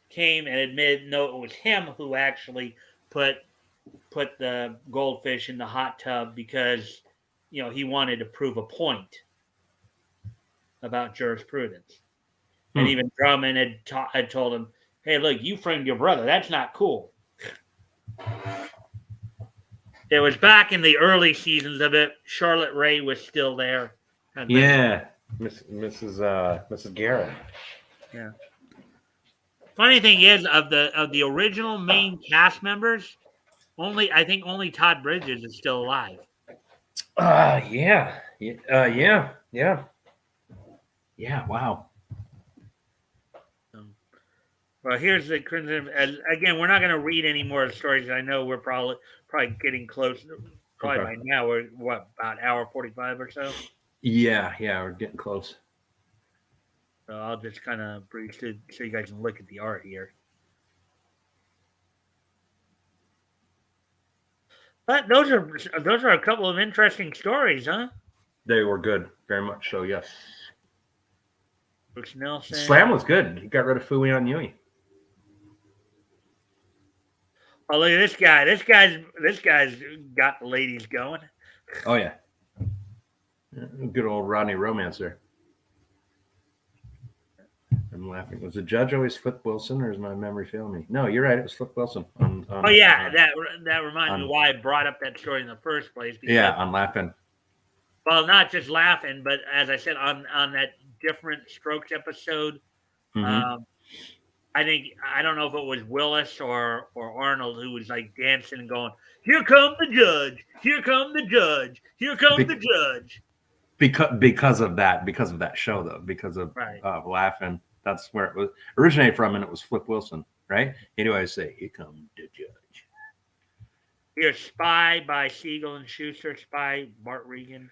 came and admitted no, it was him who actually put the goldfish in the hot tub because he wanted to prove a point about jurisprudence. And even Drummond had told him, "Hey, look, you framed your brother. That's not cool." It was back in the early seasons of it. Charlotte Rae was still there. Yeah, Mrs. Garrett. Yeah. Funny thing is, of the original main cast members, I think only Todd Bridges is still alive. Yeah. Wow. Well, here's the crimson. Again, we're not going to read any more stories. I know we're probably getting close. Probably by now we're about hour 45 or so. Yeah, we're getting close. So I'll just kind of brief so you guys can look at the art here. But those are a couple of interesting stories, huh? They were good, very much so. Yes. Bruce Nelson. Slam was good. He got rid of Fuyan Yui. Oh, look at this guy. This guy's got the ladies going. Oh yeah. Good old Rodney Romancer. I'm laughing. Was the judge always Flip Wilson, or is my memory failing me? No, you're right. It was Flip Wilson. That reminds me why I brought up that story in the first place. Because, on Laughing. Well, not just Laughing, but as I said on that Different Strokes episode, I don't know if it was Willis or Arnold who was like dancing and going, "Here come the judge! Here come the judge! Here come the judge!" Because of that show though, because of Laughing. That's where it was originated from, and it was Flip Wilson, right? Anyway, I say, "Here comes the judge." Here's Spy by Siegel and Schuster. Spy, Bart Regan.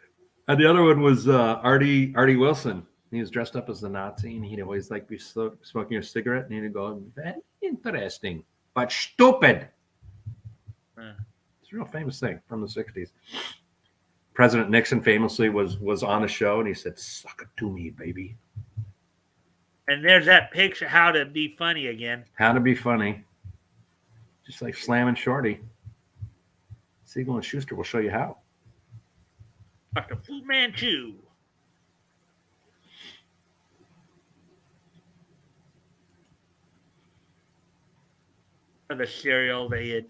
And the other one was Artie Wilson. He was dressed up as the Nazi, and he'd always be smoking a cigarette, and he'd go, "Very interesting, but stupid." It's a real famous thing from the 60s. President Nixon famously was on a show, and he said, "Suck it to me, baby." And there's that picture, how to be funny again. How to be funny. Just like Slam and Shorty. Siegel and Schuster will show you how. Dr. Fu Manchu. of the cereal they had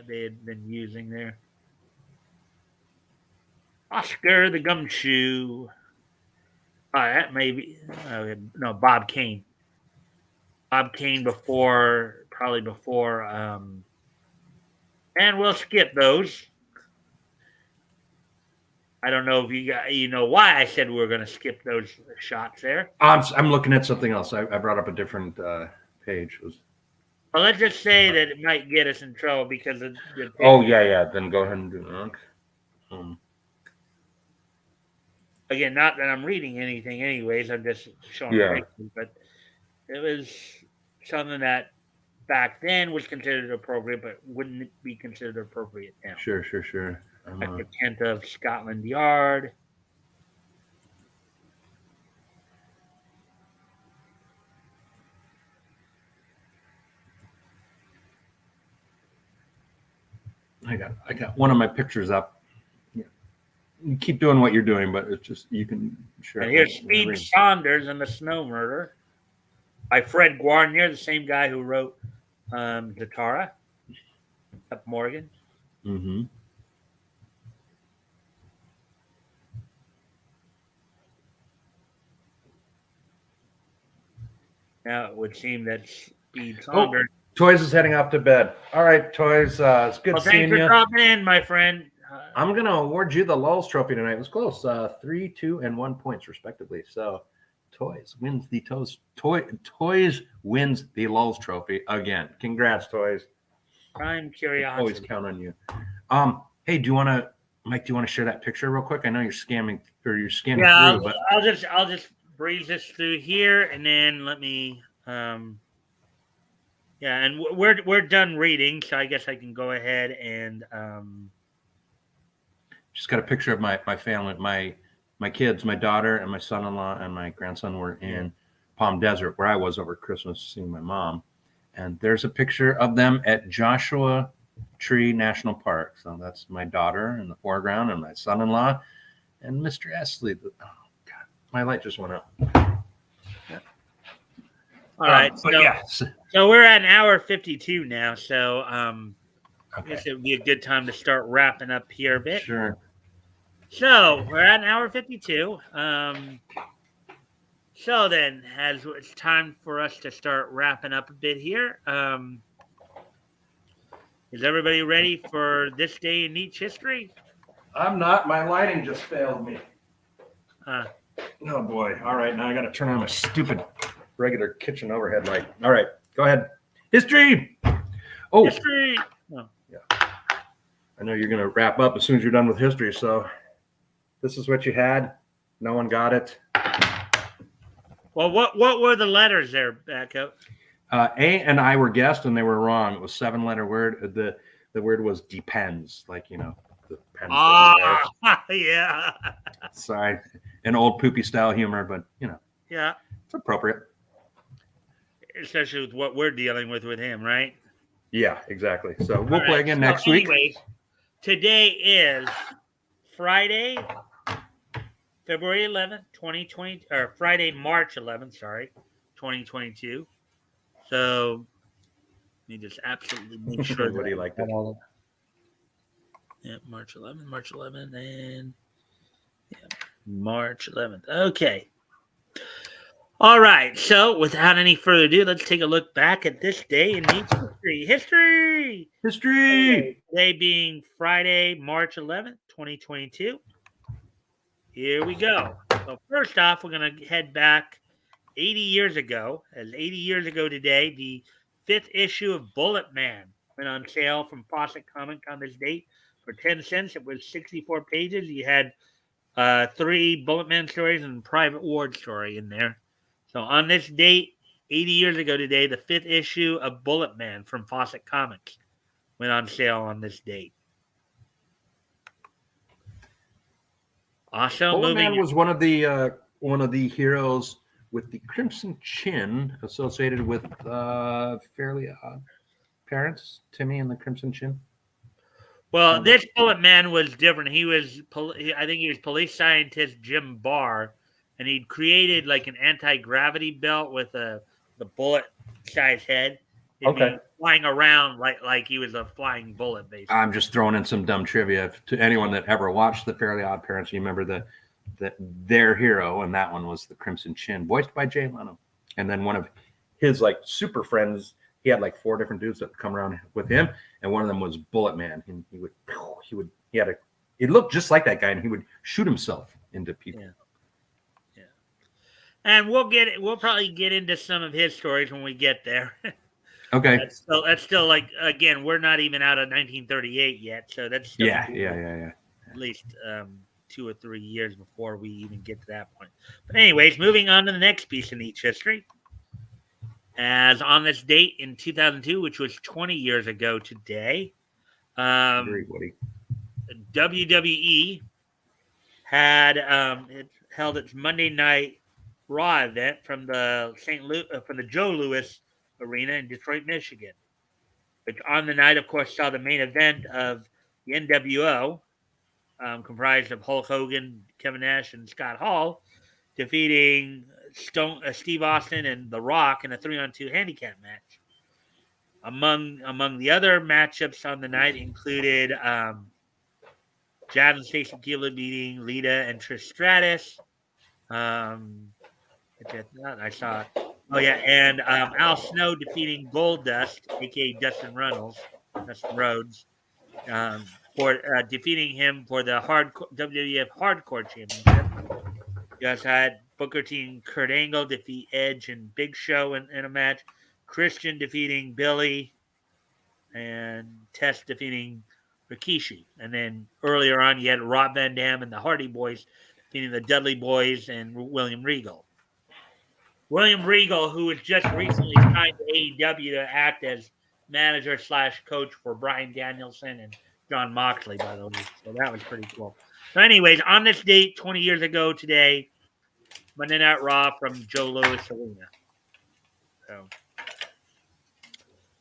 been using there. Oscar the Gumshoe. That may be no Bob Kane. Bob Kane probably before, and we'll skip those. I don't know if you know why I said we were going to skip those shots there. I'm looking at something else. I brought up a different page. Well, let's just say that it might get us in trouble because of the Oh yeah. Then go ahead and do that. Again, not that I'm reading anything, anyways. I'm just showing pictures, but it was something that back then was considered appropriate, but wouldn't be considered appropriate now. Sure. Like the tent of Scotland Yard. I got one of my pictures up. Yeah. You keep doing what you're doing, but it's just you can share. And here's Speed Saunders and the Snow Murder by Fred Guarnier, the same guy who wrote Zatara up Morgan. Mm-hmm. Now it would seem that Speed Saunders. Toys is heading off to bed. All right, Toys. It's good seeing you. Thanks for dropping in, my friend. I'm going to award you the Lulz Trophy tonight. It was close. 3, 2, and 1 points, respectively. So, Toys wins the Toys wins the Lulz Trophy again. Congrats, Toys. I'm curious. Always count on you. Hey, Mike? Do you want to share that picture real quick? I know you're scanning through, but I'll just breeze this through here, and then let me. Yeah, and we're done reading, so I guess I can go ahead and just got a picture of my family, my kids, my daughter and my son-in-law and my grandson were in Palm Desert, where I was over Christmas seeing my mom. And there's a picture of them at Joshua Tree National Park. So that's my daughter in the foreground and my son-in-law and Mr. Esley. Oh God, my light just went out. All right, so we're at an hour 52 now, so I guess it would be a good time to start wrapping up here a bit. Sure. So we're at an hour 52. So then, as it's time for us to start wrapping up a bit here, is everybody ready for this day in Nietzsche history? I'm not. My lighting just failed me. Oh boy! All right, now I got to turn on my stupid regular kitchen overhead light. All right, go ahead. History. Oh, history. Oh. Yeah. I know you're going to wrap up as soon as you're done with history. So this is what you had. No one got it. Well, what were the letters there, Batgoat? A and I were guessed, and they were wrong. It was 7-letter word. The word was depends, like the pens. Yeah. Sorry, an old poopy style humor, but yeah, it's appropriate. Especially with what we're dealing with him, right? Yeah, exactly. So we'll play again next week. Anyways, today is Friday, February 11th, 2020, or Friday, March 11th, 2022. So let me just absolutely make sure. What do you like that? Yeah, March 11th, and March 11th. Okay. All right, so without any further ado, let's take a look back at this day in Nietzsche history. History! Today being Friday, March 11th, 2022. Here we go. So first off, we're going to head back 80 years ago. As 80 years ago today, the 5th issue of Bullet Man went on sale from Fawcett Comics on this date for 10 cents. It was 64 pages. You had 3 Bullet Man stories and a Private Ward story in there. So on this date, 80 years ago today, the 5th issue of Bullet Man from Fawcett Comics went on sale on this date. Also, Bullet Man was one of the heroes with the Crimson Chin, associated with Fairly Odd Parents, Timmy and the Crimson Chin. Well, this Bullet Man was different. I think he was police scientist Jim Barr. And he'd created like an anti-gravity belt with the bullet-sized head. Okay. flying around like he was a flying bullet, basically. I'm just throwing in some dumb trivia to anyone that ever watched The Fairly Odd Parents. You remember their hero, and that one was the Crimson Chin, voiced by Jay Leno. And then one of his like super friends, he had like 4 different dudes that would come around with him, and one of them was Bullet Man. And he looked just like that guy, and he would shoot himself into people. Yeah. And we'll probably get into some of his stories when we get there. Okay. That's still like, again, we're not even out of 1938 yet, so that's still yeah. At least 2 or 3 years before we even get to that point. But anyways, moving on to the next piece of Neat history. As on this date in 2002, which was 20 years ago today, WWE had it held its Monday Night Raw event from the Joe Louis Arena in Detroit, Michigan. Which on the night, of course, saw the main event of the NWO, comprised of Hulk Hogan, Kevin Nash, and Scott Hall, defeating Steve Austin and The Rock in a 3-on-2 handicap match. Among the other matchups on the night included Jazz and Stacey Keibler beating Lita and Trish Stratus. I saw. Oh yeah, and Al Snow defeating Goldust, aka Dustin Rhodes, for defeating him for the WWF Hardcore Championship. You also had Booker T and Kurt Angle defeat Edge and Big Show in a match. Christian defeating Billy, and Test defeating Rikishi. And then earlier on, you had Rob Van Dam and the Hardy Boys defeating the Dudley Boys and William Regal. William Regal, who was just recently signed to AEW to act as manager/coach for Bryan Danielson and Jon Moxley, by the way. So that was pretty cool. So anyways, on this date, 20 years ago today, Monday Night Raw from Joe Louis Arena. So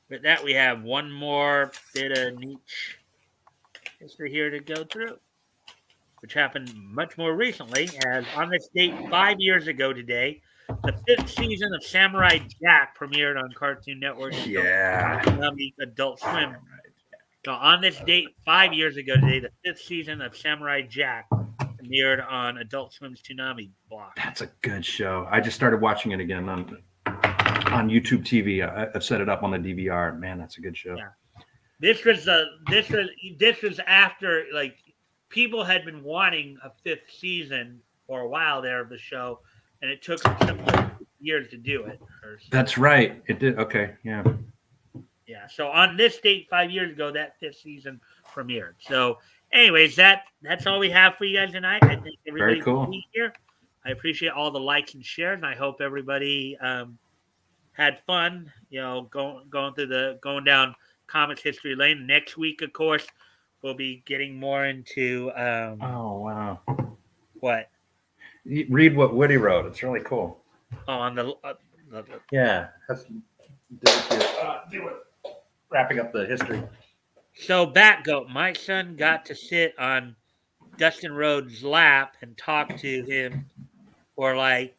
with that, we have one more bit of niche history here to go through, which happened much more recently, as on this date 5 years ago today, the 5th season of Samurai Jack premiered on Cartoon Network. Adult Swim. So on this date 5 years ago today, the 5th season of Samurai Jack premiered on Adult Swim's Toonami block. That's a good show. I just started watching it again on YouTube TV. I've set it up on the DVR. Man, that's a good show. Yeah. This was after, like, people had been wanting a 5th season for a while there of the show, and it took some years to do it. That's right. It did. Okay. Yeah. Yeah. So on this date 5 years ago, that 5th season premiered. So anyways, that's all we have for you guys tonight. I think everybody's being here. I appreciate all the likes and shares, and I hope everybody had fun, going down comics history lane. Next week, of course, we'll be getting more into oh wow. What? Read what Woody wrote. It's really cool. Oh, on the yeah. Wrapping up the history. So Batgoat, my son got to sit on Dustin Rhodes' lap and talk to him for like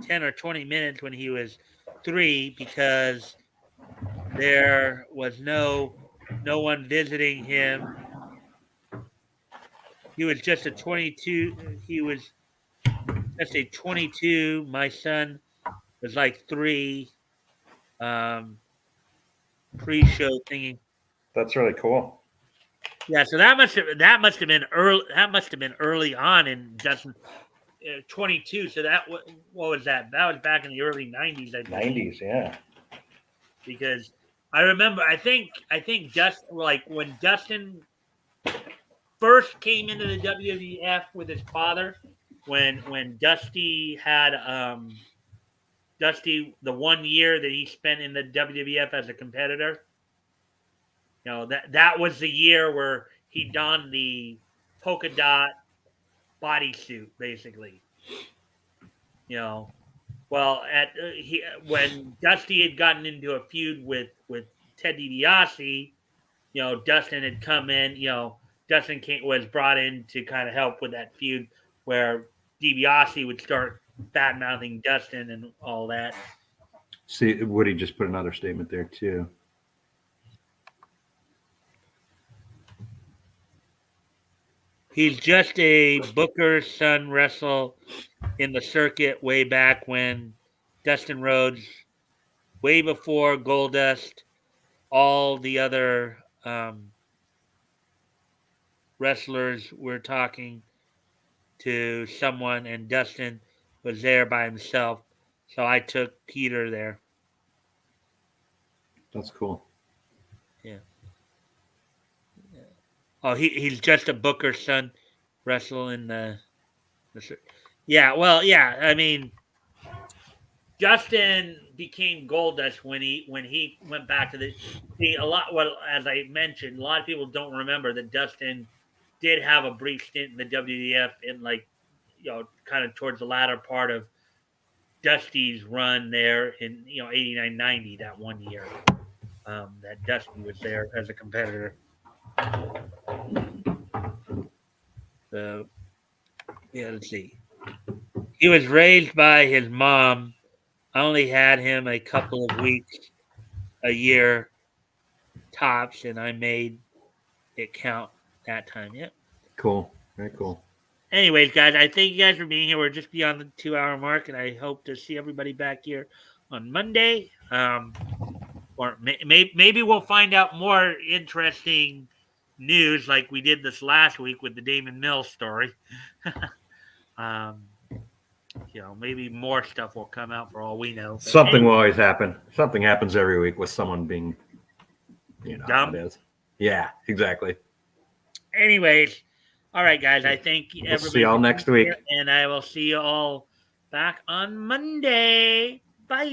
10 or 20 minutes when he was 3, because there was no one visiting him. He was just a 22. He was just a 22. My son was like 3. Pre-show thingy. That's really cool. Yeah, so that must have been early. That must have been early on in Dustin. 22. So what was that? That was back in the early 90s. I think. 90s, yeah. Because I remember, I think Dustin, like when Dustin first came into the WWF with his father, when Dusty had Dusty, the 1 year that he spent in the WWF as a competitor, that was the year where he donned the polka dot bodysuit, basically. When Dusty had gotten into a feud with Ted DiBiase, Dustin had come in. Dustin was brought in to kind of help with that feud, where DiBiase would start bad mouthing Dustin and all that. See, Woody just put another statement there too. He's just a Booker's son wrestle in the circuit way back when Dustin Rhodes, way before Goldust, all the other wrestlers were talking to someone, and Dustin was there by himself. So I took Peter there. That's cool. Yeah. Oh, he's just a Booker's son wrestle in the yeah. Well, yeah. I mean, Justin became Goldust when he went back to the a lot. Well, as I mentioned, a lot of people don't remember that Dustin did have a brief stint in the WWF in kind of towards the latter part of Dusty's run there in 89, 90, that one year that Dusty was there as a competitor. So yeah, let's see. He was raised by his mom. I only had him a couple of weeks a year tops, and I made it count that time. Yep. Cool. Very cool. Anyways, guys, I thank you guys for being here. We're just beyond the 2-hour mark, and I hope to see everybody back here on Monday. Or maybe we'll find out more interesting news like we did this last week with the Damon Mills story. Maybe more stuff will come out for all we know. Something will always happen. Something happens every week with someone being, dumb. How it is. Yeah, exactly. Anyways, all right, guys. I thank everybody. We'll see y'all next week, and I will see you all back on Monday. Bye.